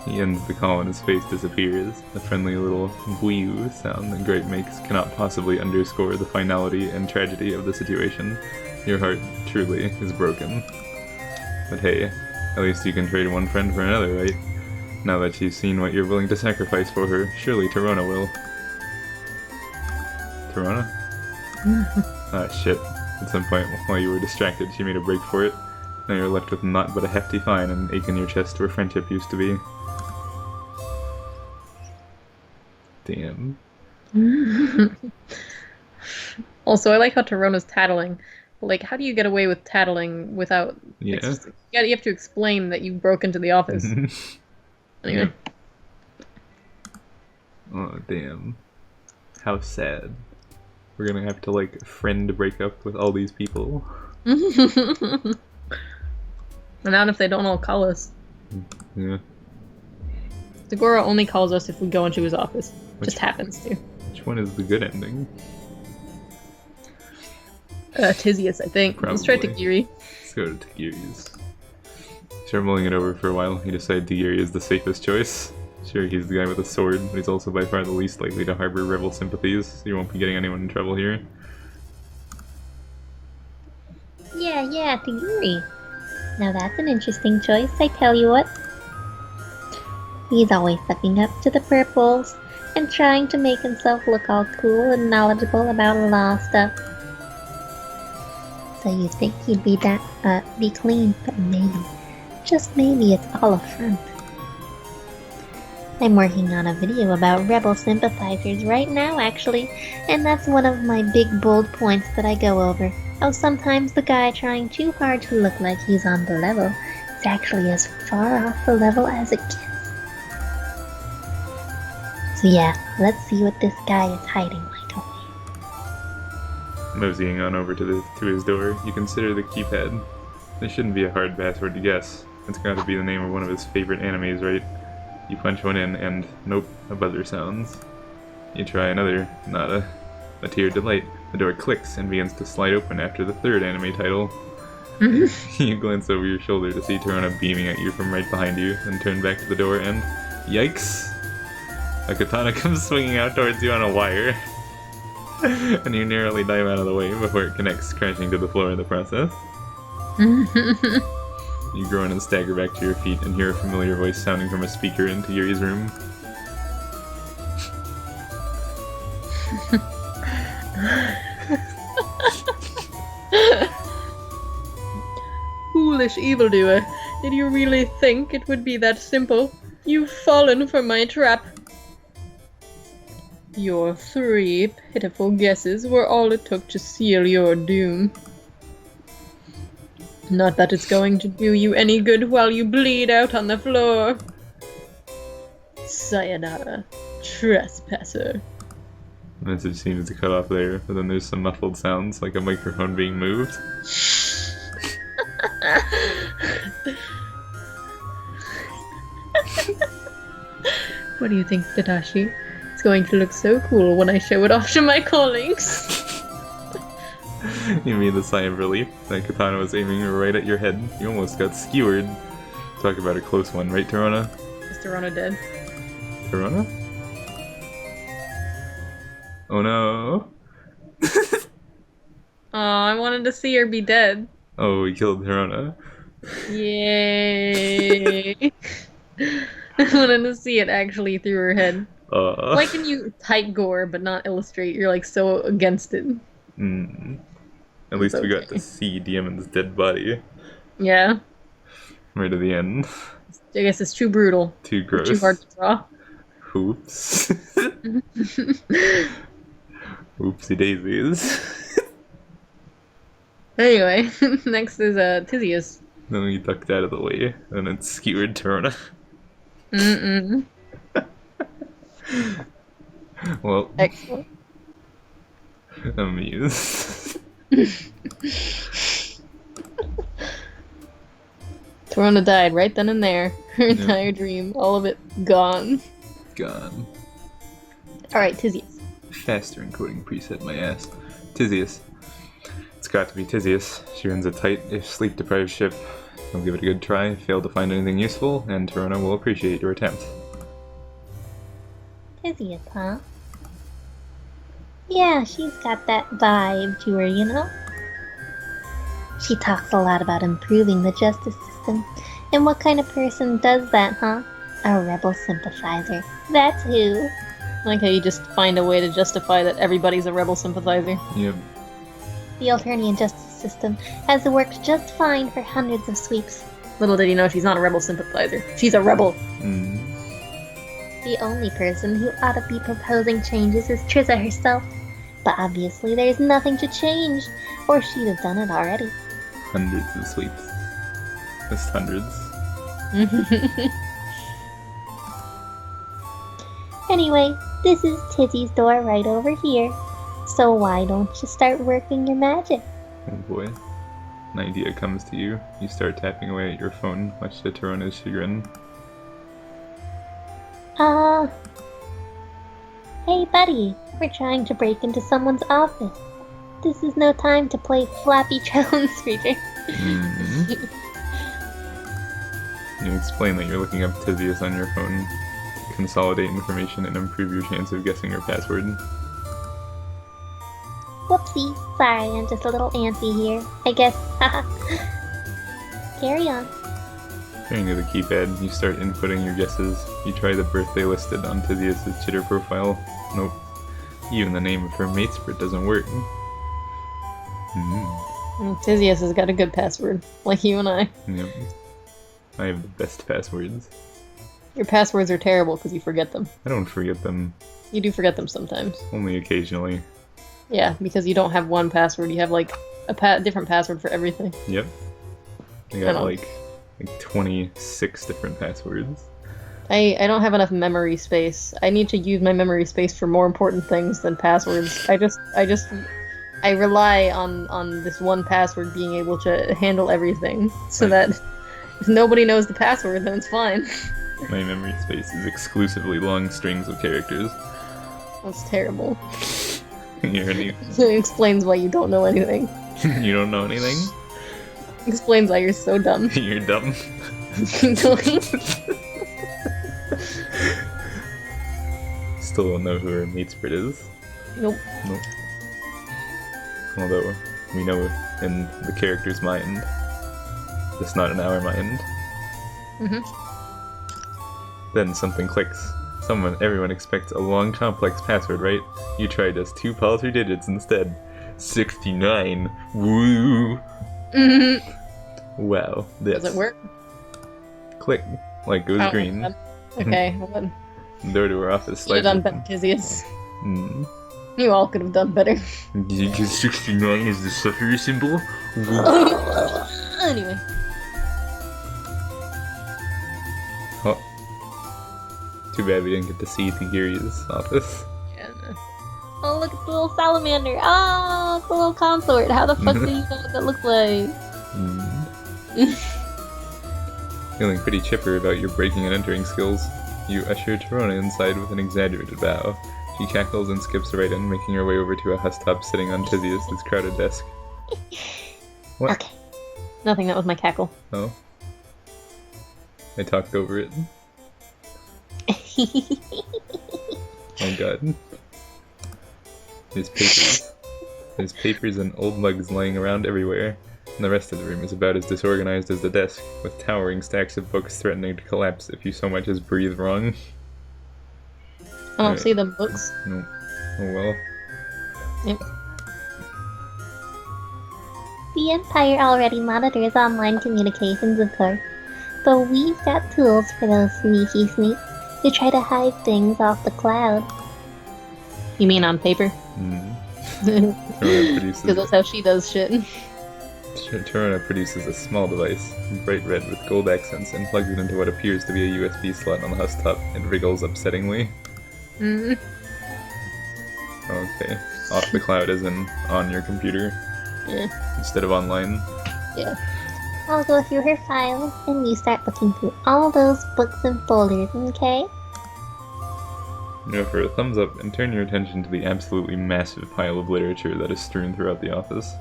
He ends the call and his face disappears. The friendly little whew sound that Grape makes cannot possibly underscore the finality and tragedy of the situation. Your heart, truly, is broken. But hey, at least you can trade one friend for another, right? Now that she's seen what you're willing to sacrifice for her, surely Tirona will. Tirona? Ah, shit. At some point, while you were distracted, she made a break for it. Now you're left with naught but a hefty fine and an ache in your chest where friendship used to be. Damn. Also, I like how Tirona's tattling. Like, how do you get away with tattling without... Yeah. You have to explain that you broke into the office. Anyway. Oh, damn. How sad. We're gonna have to, like, friend break up with all these people. And not if they don't all call us. Yeah. Segura only calls us if we go into his office. Just happens to. Which one is the good ending? Tizius, I think. Probably. Let's try Tagiri. Let's go to Tagiri's. After mulling it over for a while, he decided Tagiri is the safest choice. Sure, he's the guy with a sword, but he's also by far the least likely to harbor rebel sympathies, so you won't be getting anyone in trouble here. Yeah, Tiguri. Now that's an interesting choice, I tell you what. He's always sucking up to the purples and trying to make himself look all cool and knowledgeable about law stuff. So you think he'd be clean, but maybe, just maybe it's all a front. I'm working on a video about rebel sympathizers right now, actually, and that's one of my big bold points that I go over. How sometimes the guy trying too hard to look like he's on the level is actually as far off the level as it gets. So yeah, let's see what this guy is hiding right away. Moseying on over to his door, you consider the keypad. This shouldn't be a hard password to guess. It's got to be the name of one of his favorite animes, right? You punch one in and, nope, a buzzer sounds. You try another, nada. But to your delight, the door clicks and begins to slide open after the third anime title. You glance over your shoulder to see Tirona beaming at you from right behind you, then turn back to the door and, yikes! A katana comes swinging out towards you on a wire. And you narrowly dive out of the way before it connects, crashing to the floor in the process. You groan and stagger back to your feet and hear a familiar voice sounding from a speaker into Yuri's room. Foolish evildoer, did you really think it would be that simple? You've fallen for my trap. Your 3 pitiful guesses were all it took to seal your doom. Not that it's going to do you any good while you bleed out on the floor. Sayonara, trespasser. The message seems to cut off there, but then there's some muffled sounds, like a microphone being moved. What do you think, Tadashi? It's going to look so cool when I show it off to my colleagues. You made a sigh of relief. That katana was aiming right at your head. You almost got skewered. Talk about a close one, right, Tirona? Is Tirona dead? Tirona? Oh no. Aw, I wanted to see her be dead. Oh, we killed Tirona. Yay! I wanted to see it actually through her head. Why can you type gore but not illustrate? You're like so against it. At least we got okay. to see Demon's dead body. Yeah. Right at the end. I guess it's too brutal. Too gross. Too hard to draw. Oops. Oopsie daisies. Anyway, next is Tizius. Then we ducked out of the way, and it skewered Tirona. Well, Excellent. I'm amused. Tirona died right then and there. Her entire dream, all of it gone. Gone. Alright, Tizius. Faster encoding preset, my ass. Tizius. It's got to be Tizius. She runs a tight, if sleep-deprived ship. I'll give it a good try, fail to find anything useful, and Tirona will appreciate your attempt. Tizius, huh? Yeah, she's got that vibe to her, you know? She talks a lot about improving the justice system. And what kind of person does that, huh? A rebel sympathizer. That's who. I like how you just find a way to justify that everybody's a rebel sympathizer. Yep. The Alternian justice system has worked just fine for hundreds of sweeps. Little did you know she's not a rebel sympathizer. She's a rebel. The only person who ought to be proposing changes is Triza herself. But obviously there's nothing to change, or she'd have done it already. Hundreds of sweeps. Just hundreds. Anyway, this is Tizzy's door right over here. So why don't you start working your magic? Oh boy. An idea comes to you. You start tapping away at your phone, much to Tirona's chagrin. Hey buddy, we're trying to break into someone's office. This is no time to play Flappy Drone Screecher. You explain that you're looking up Tizius on your phone to consolidate information and improve your chance of guessing her password. Whoopsie, sorry, I'm just a little antsy here. I guess, haha. Carry on. Turning to the keypad, you start inputting your guesses. You try the birthday listed on Tizius' Chitter profile. Nope. Even the name of her matesprit doesn't work. Tizius has got a good password, like you and I. Yep. I have the best passwords. Your passwords are terrible because you forget them. I don't forget them. You do forget them sometimes. Only occasionally. Yeah, because you don't have one password. You have like a different password for everything. Yep. I got like 26 different passwords. I don't have enough memory space. I need to use my memory space for more important things than passwords. I rely on this one password being able to handle everything, so that if nobody knows the password, then it's fine. My memory space is exclusively long strings of characters. That's terrible. It explains why you don't know anything. You don't know anything? Explains why you're so dumb. You're dumb. Still don't know who her matesprit is. Nope. Although, we know in the character's mind, just not in our mind. Then something clicks. Everyone expects a long, complex password, right? You try just 2 paltry digits instead. 69. Woo! Wow. This. Does it work? Click. Light goes green. Okay, well, Door to our office should have slides done open. better, Tizius. Mm. You all could have done better. Because 69 is the sufferer symbol? Anyway. Oh. Too bad we didn't get to see Tigiri's office. Yeah. Oh, look at the little salamander. Oh, it's a little consort. How the fuck do you know what that looks like? Feeling pretty chipper about your breaking and entering skills. You usher Tirona inside with an exaggerated bow. She cackles and skips right in, making her way over to a husktop sitting on Tizius' crowded desk. What? Okay. Nothing, that was my cackle. Oh. I talked over it. Oh god. There's papers. There's papers and old mugs laying around everywhere, and the rest of the room is about as disorganized as the desk, with towering stacks of books threatening to collapse if you so much as breathe wrong. I don't see the books. No. Oh well. Yep. The Empire already monitors online communications, of course, but we've got tools for those sneaky sneaks who try to hide things off the cloud. You mean on paper? Tirona Because that's how she does shit. Tirona produces a small device, bright red with gold accents, and plugs it into what appears to be a USB slot on the husktop. It wriggles upsettingly. Okay. Off the cloud as in on your computer. Yeah. Instead of online. Yeah. I'll go through her files, and you start looking through all those books and folders, okay? You go for a thumbs up and turn your attention to the absolutely massive pile of literature that is strewn throughout the office.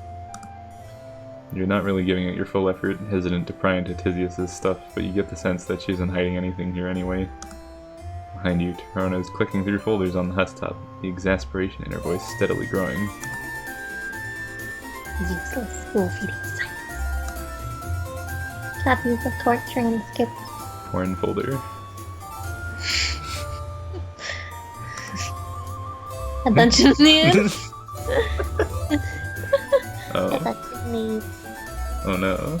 You're not really giving it your full effort, hesitant to pry into Tizius' stuff, but you get the sense that she isn't hiding anything here anyway. Behind you, Tirona is clicking through folders on the husktop, the exasperation in her voice steadily growing. Useless school-feeding science. Copies of court transcripts. Porn folder. A bunch of news. A Oh. bunch of news. Oh no.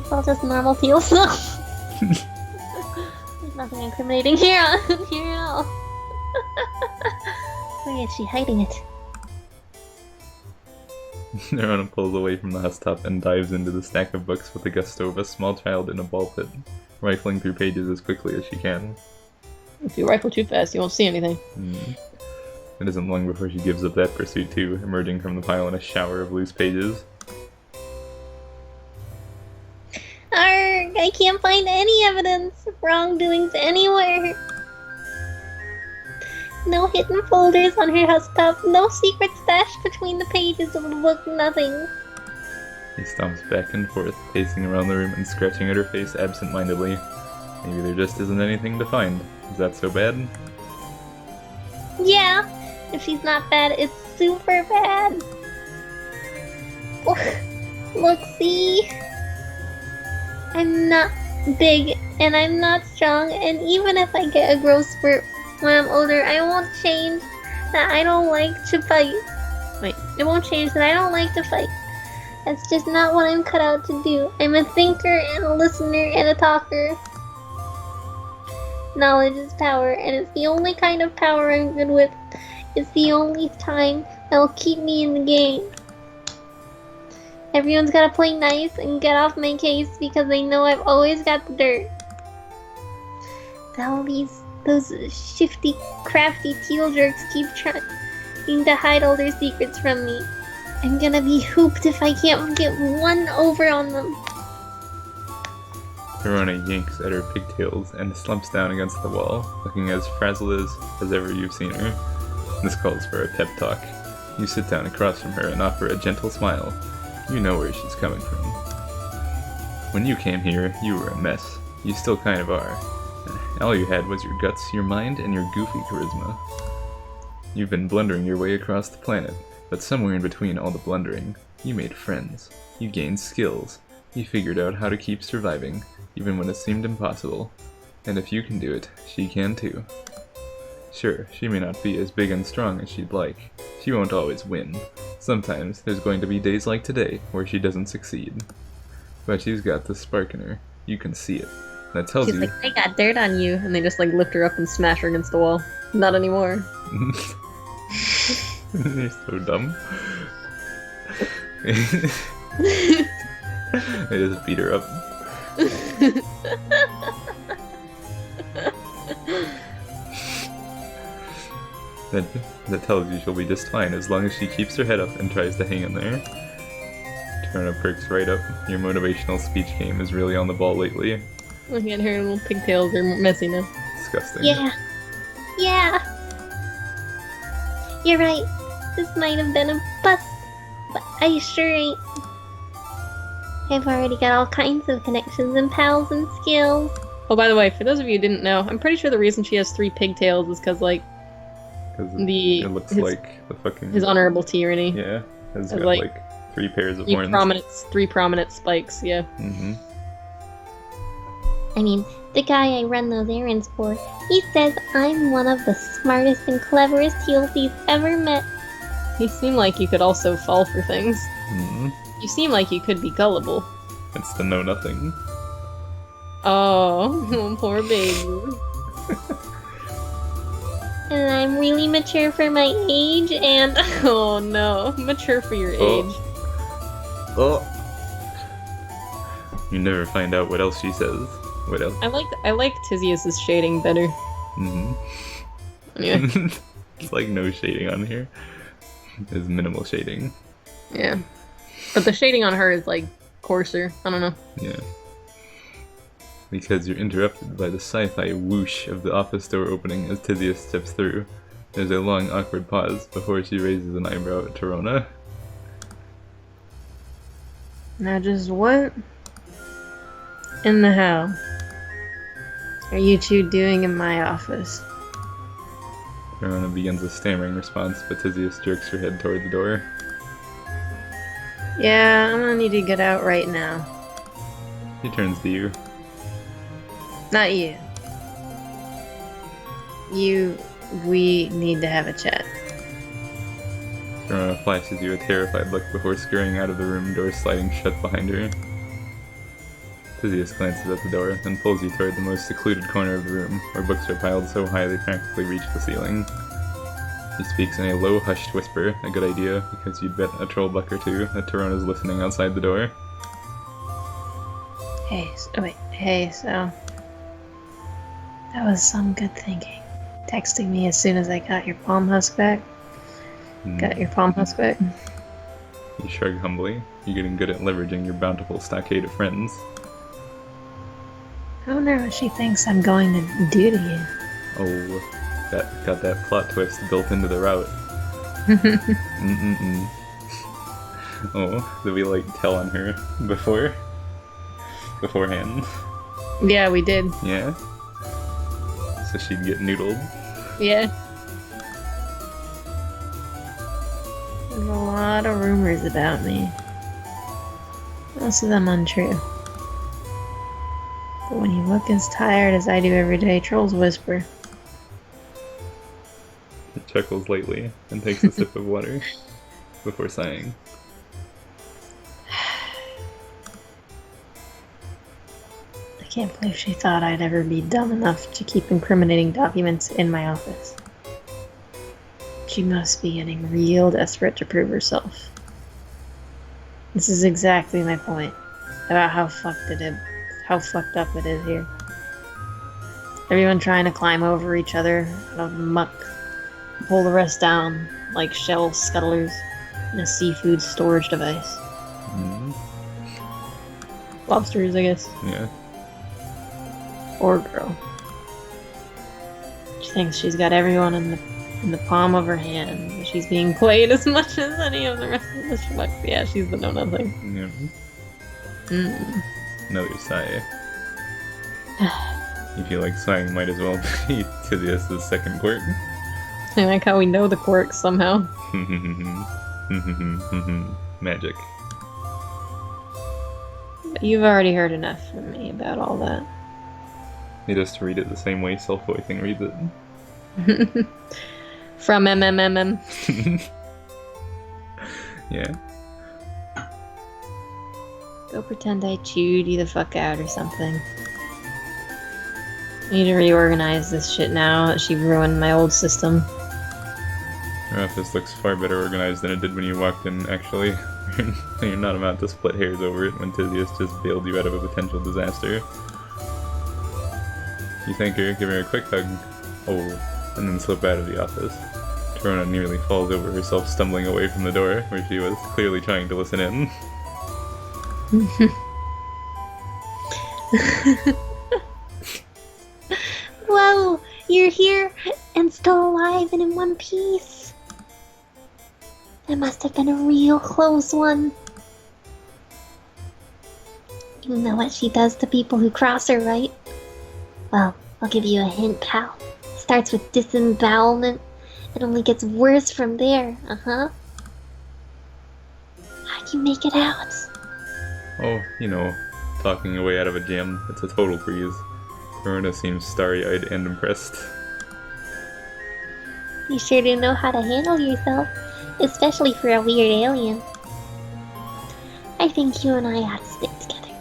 It's all just normal teal stuff. There's nothing incriminating here at all. Where is she hiding it? Tirona pulls away from the husktop and dives into the stack of books with the gusto of a small child in a ball pit, rifling through pages as quickly as she can. If you rifle too fast, you won't see anything. It isn't long before she gives up that pursuit too, emerging from the pile in a shower of loose pages. Arrgh! I can't find any evidence of wrongdoings anywhere. No hidden folders on her husktop, no secret stashed between the pages of the book, nothing. He stomps back and forth, pacing around the room and scratching at her face absent-mindedly. Maybe there just isn't anything to find. Is that so bad? Yeah, if she's not bad, it's super bad. Look, see? I'm not big, and I'm not strong, and even if I get a growth spurt when I'm older, I won't change that I don't like to fight. Wait, it won't change that I don't like to fight. That's just not what I'm cut out to do. I'm a thinker and a listener and a talker. Knowledge is power, and it's the only kind of power I'm good with. It's the only time that'll keep me in the game. Everyone's gotta play nice and get off my case because they know I've always got the dirt. Those shifty, crafty teal jerks keep trying to hide all their secrets from me. I'm gonna be hooped if I can't get one over on them. Tirona yanks at her pigtails and slumps down against the wall, looking as frazzled as ever you've seen her. This calls for a pep talk. You sit down across from her and offer a gentle smile. You know where she's coming from. When you came here, you were a mess. You still kind of are. All you had was your guts, your mind, and your goofy charisma. You've been blundering your way across the planet, But somewhere in between all the blundering, you made friends. You gained skills. You figured out how to keep surviving, even when it seemed impossible. And if you can do it, she can too. Sure, she may not be as big and strong as she'd like. She won't always win. Sometimes there's going to be days like today where she doesn't succeed. But she's got the spark in her. You can see it. That tells She's you... like, I got dirt on you, and they just like lift her up and smash her against the wall. Not anymore. You're so dumb. They just beat her up. That tells you she'll be just fine as long as she keeps her head up and tries to hang in there. Tirona perks right up. Your motivational speech game is really on the ball lately. Look at her little pigtails are messy now. Disgusting. Yeah. Yeah. You're right. This might have been a bust, but I sure ain't. I've already got all kinds of connections and pals and skills. Oh, by the way, for those of you who didn't know, I'm pretty sure the reason she has 3 pigtails is because, like, Because The- it looks his- like the fucking... his honorable tyranny. Yeah. It's Of, got like, like 3 pairs of 3 horns. prominent spikes, yeah. Mm-hmm. I mean, the guy I run those errands for, he says I'm one of the smartest and cleverest heels he's ever met. You seem like you could also fall for things. Mm-hmm. You seem like you could be gullible. It's the know-nothing. Oh, poor baby. And I'm really mature for my age, and Oh no, mature for your age. Oh. You never find out what else she says. What else? I like Tizius's shading better. Mm-hmm. Yeah, It's like no shading on here. There's minimal shading. yeah. But the shading on her is like coarser. I don't know. Yeah. Because you're interrupted by the sci-fi whoosh of the office door opening as Tizius steps through. There's a long, awkward pause before she raises an eyebrow at Tirona. Now just what in the hell are you two doing in my office? Tirona begins a stammering response, but Tizius jerks her head toward the door. Yeah, I'm gonna need to get out right now. He turns to you. Not you. We need to have a chat. Tirona flashes you a terrified look before scurrying out of the room, door sliding shut behind her. Tizius glances at the door, then pulls you toward the most secluded corner of the room, where books are piled so high they practically reach the ceiling. He speaks in a low, hushed whisper, a good idea, because you'd bet a troll buck or two that Tirona's listening outside the door. Hey, so that was some good thinking. Texting me as soon as I got your palm husk back. Got your palm husk back? You shrug humbly. You're getting good at leveraging your bountiful stockade of friends. I wonder what she thinks I'm going to do to you. Oh, that got that plot twist built into the route. Mm-mm-mm. Oh, did we like tell on her beforehand? Yeah, we did. Yeah. So she'd get noodled. Yeah. There's a lot of rumors about me. Most of them untrue. But when you look as tired as I do every day, trolls whisper. He chuckles lightly and takes a sip of water before sighing. I can't believe she thought I'd ever be dumb enough to keep incriminating documents in my office. She must be getting real desperate to prove herself. This is exactly my point about how fucked up it is here. Everyone trying to climb over each other out of the muck, pull the rest down like shell scuttlers in a seafood storage device. Mm-hmm. Lobsters, I guess. Yeah. Poor girl. She thinks she's got everyone in the palm of her hand. She's being played as much as any of the rest of the schmucks. Yeah, she's the know-nothing. Yeah. Another sigh. You feel like sighing might as well be Tizius' second quirk. I like how we know the quirks somehow. Magic. You've already heard enough from me about all that. You just read it the same way self-voicing reads it. From MMMM. Yeah. Go pretend I chewed you the fuck out or something. I need to reorganize this shit now that she ruined my old system. Your office looks far better organized than it did when you walked in, actually. You're not about to split hairs over it when Tizius just bailed you out of a potential disaster. You thank her, give her a quick hug, and then slip out of the office. Tirona nearly falls over herself, stumbling away from the door, where she was clearly trying to listen in. Whoa, you're here and still alive and in one piece. That must have been a real close one. You know what she does to people who cross her, right? Well, I'll give you a hint, pal. Starts with disembowelment. It only gets worse from there, uh-huh. How'd you make it out? Oh, you know, talking your way out of a jam. It's a total breeze. Tirona seems starry-eyed and impressed. You sure do know how to handle yourself, especially for a weird alien. I think you and I ought to stick together.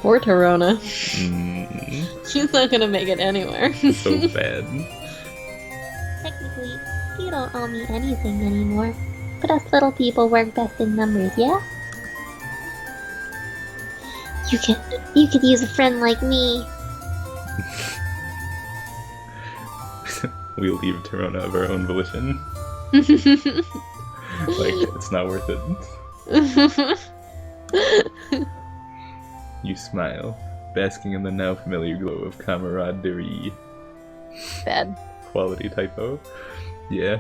Poor Tirona. Mm, She's not gonna make it anywhere. so bad. Technically, you don't owe me anything anymore, but us little people work best in numbers, yeah? You could use a friend like me. We'll leave Tirona of our own volition. Like, it's not worth it. You smile, basking in the now familiar glow of camaraderie. Bad. Quality typo. Yeah.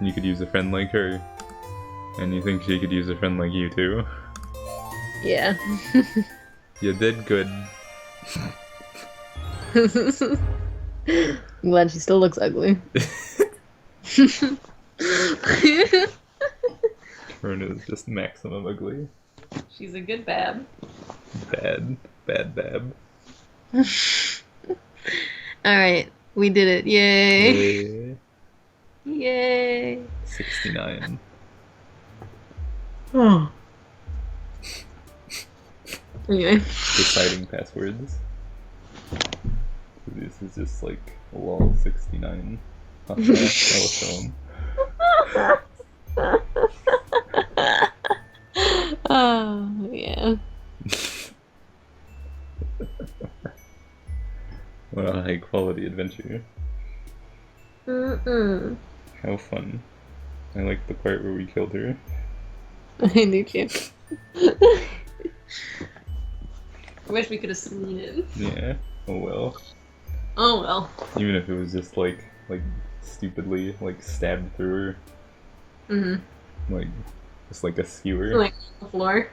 You could use a friend like her. And you think she could use a friend like you too. Yeah. You did good. I'm glad she still looks ugly. Tirona is just maximum ugly. She's a good bab. Bad. Bad bab. Alright, we did it. Yay! Yeah. Yay! 69. Oh. Anyway. Deciding passwords. This is just like lol 69. Telephone. Oh, yeah. What a high quality adventure. Mm-mm. How fun. I like the part where we killed her. I do too. I wish we could have seen it. Yeah. Oh well. Oh well. Even if it was just like stupidly like stabbed through her. Like just like a skewer. Like on the floor.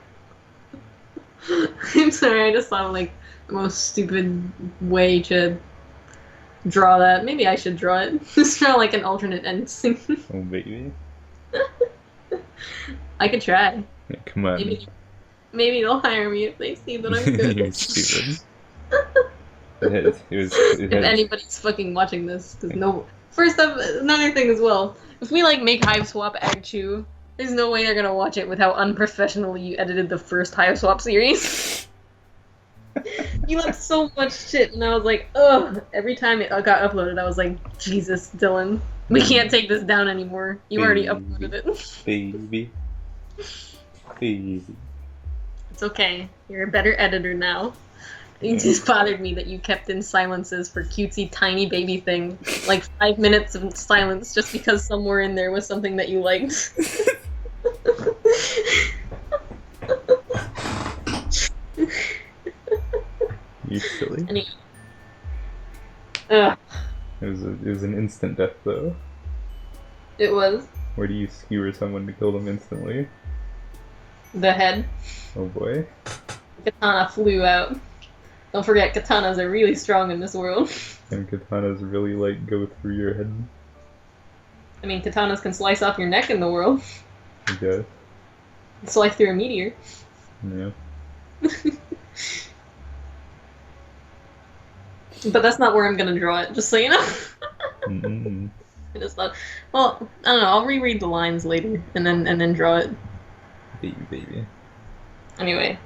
I'm sorry, I just thought of like the most stupid way to draw that. Maybe I should draw it. Just draw like an alternate end scene. Oh baby. I could try. Yeah, come on. Maybe they'll hire me if they see that I'm good. You're stupid. If anybody's fucking watching this, because no. First up, another thing as well. If we like make Hiveswap Act 2, there's no way they're gonna watch it with how unprofessionally you edited the first Hiveswap series. You left so much shit, and I was like, ugh. Every time it got uploaded, I was like, Jesus, Dylan, we can't take this down anymore. You already uploaded it. Baby. Baby. It's okay. You're a better editor now. It just bothered me that you kept in silences for cutesy tiny baby thing. Like 5 minutes of silence just because somewhere in there was something that you liked. You silly. Anyway. Ugh. It was an instant death though. It was. Where do you skewer someone to kill them instantly? The head. Oh boy. Katana flew out. Don't forget, katanas are really strong in this world. And katanas really like go through your head. I mean, katanas can slice off your neck in the world. I guess. Slice through a meteor. Yeah. But that's not where I'm gonna draw it, just so you know. Mm-mm. I just thought, well, I don't know, I'll reread the lines later and then draw it. Baby. Anyway.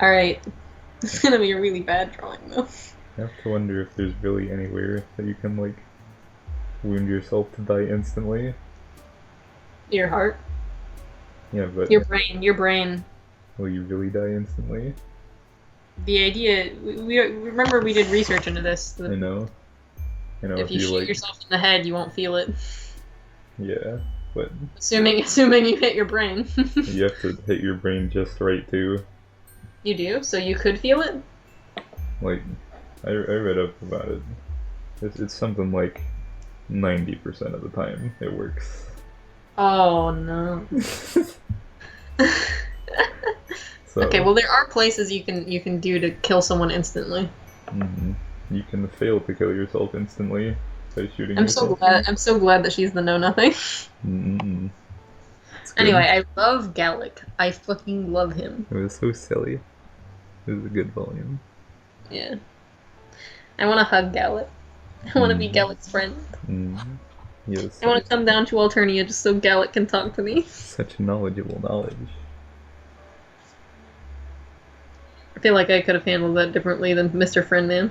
Alright. It's gonna be a really bad drawing though. I have to wonder if there's really anywhere that you can, like, wound yourself to die instantly. Your heart. Yeah, but Your brain. will you really die instantly? The idea, we remember we did research into this. I know. If you shoot like, yourself in the head, you won't feel it. yeah, but Assuming you hit your brain. you have to hit your brain just right too. You do? So you could feel it? Like, I read up about it. It's something like 90% of the time it works. Oh no. So, Okay, well there are places you can do to kill someone instantly. you can fail to kill yourself instantly by shooting I'm yourself. I'm so glad that she's the know nothing. Mm-mm. It's good. Anyway, I love Gallic. I fucking love him. It was so silly. It was a good volume. Yeah. I want to hug Gallic. I want to be Gallic's friend. Yes. I want to come down to Alternia just so Gallic can talk to me. Such knowledgeable knowledge. I feel like I could have handled that differently than Mr. Friendman.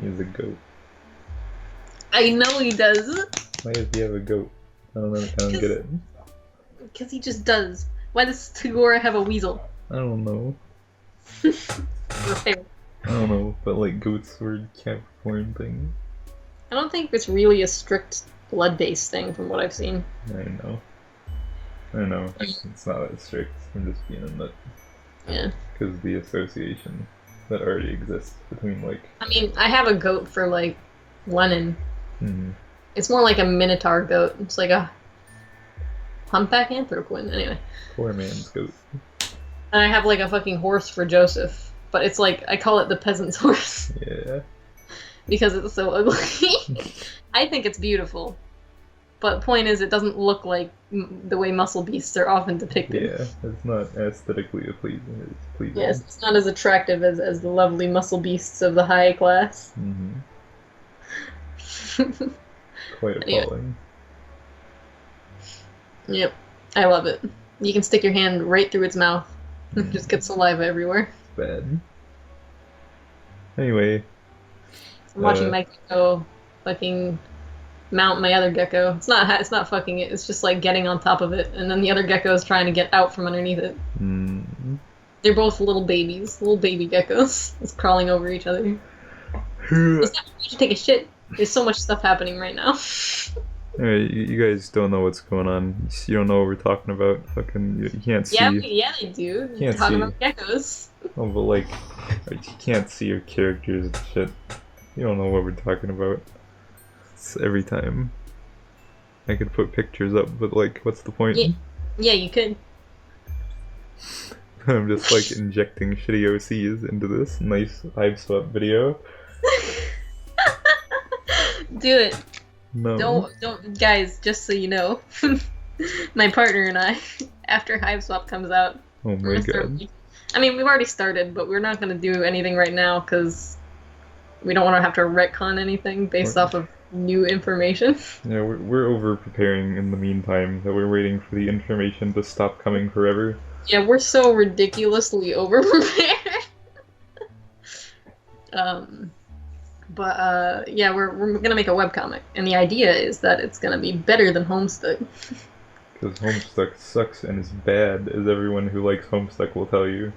He's a goat. I know he does. Why does he have a goat? I don't get it. Because he just does. Why does Tagora have a weasel? I don't know. Repair. I don't know, but like goats were Capricorn thing. I don't think it's really a strict blood-based thing from what I've seen. I know. It's not that strict. I'm just being a nut. Yeah. Because of the association that already exists between, like... I mean, I have a goat for, like, Lenin. Mhm. It's more like a minotaur goat. It's like a humpback anthropoid. Anyway. Poor man's goat. And I have, like, a fucking horse for Joseph. But it's like, I call it the peasant's horse. Yeah. Because it's so ugly. I think it's beautiful. But point is, it doesn't look like the way muscle beasts are often depicted. Yeah, it's not aesthetically pleasing. It's pleasing. Yes, it's not as attractive as the lovely muscle beasts of the high class. Quite appalling. Yep, I love it. You can stick your hand right through its mouth. Just get saliva everywhere. It's bad. Anyway. I'm watching my gecko fucking mount my other gecko. It's not fucking it. It's just like getting on top of it, and then the other gecko is trying to get out from underneath it. They're both little babies, little baby geckos. It's crawling over each other. You should take a shit. There's so much stuff happening right now. Alright, you guys don't know what's going on. You don't know what we're talking about. Fucking, you can't see. Yeah, they do. You're talking about geckos. Oh, but like, you can't see your characters and shit. You don't know what we're talking about. It's every time. I could put pictures up, but like, what's the point? Yeah, you could. I'm just like injecting shitty OCs into this nice Hiveswap video. Do it. No. Don't, guys. Just so you know, my partner and I, after Hiveswap comes out, Oh my god. I mean, we've already started, but we're not going to do anything right now because we don't want to have to retcon anything based off of new information. Yeah, we're over preparing in the meantime. That we're waiting for the information to stop coming forever. Yeah, we're so ridiculously over prepared. Yeah, we're gonna make a webcomic, and the idea is that it's gonna be better than Homestuck. Because Homestuck sucks and is bad, as everyone who likes Homestuck will tell you.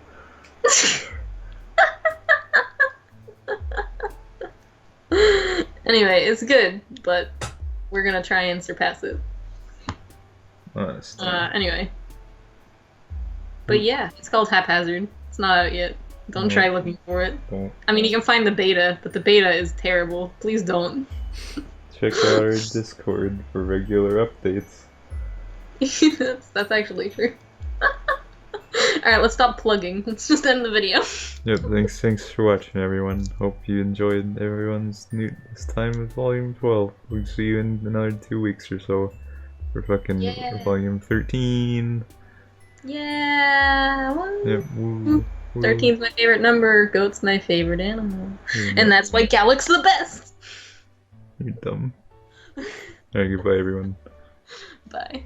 Anyway, it's good, but we're gonna try and surpass it. Honestly. Anyway. But yeah, it's called Haphazard. It's not out yet. Don't try looking for it. Don't. I mean, you can find the beta, but the beta is terrible. Please don't. Check out our Discord for regular updates. That's actually true. Alright, let's stop plugging. Let's just end the video. Yep, thanks for watching, everyone. Hope you enjoyed everyone's this time with Volume 12. We'll see you in another 2 weeks or so for fucking Volume 13. Yeah. Woo. Yep, woo, woo. 13's my favorite number. Goat's my favorite animal. And that's why Gallic's the best. You're dumb. Alright, goodbye, everyone. Bye.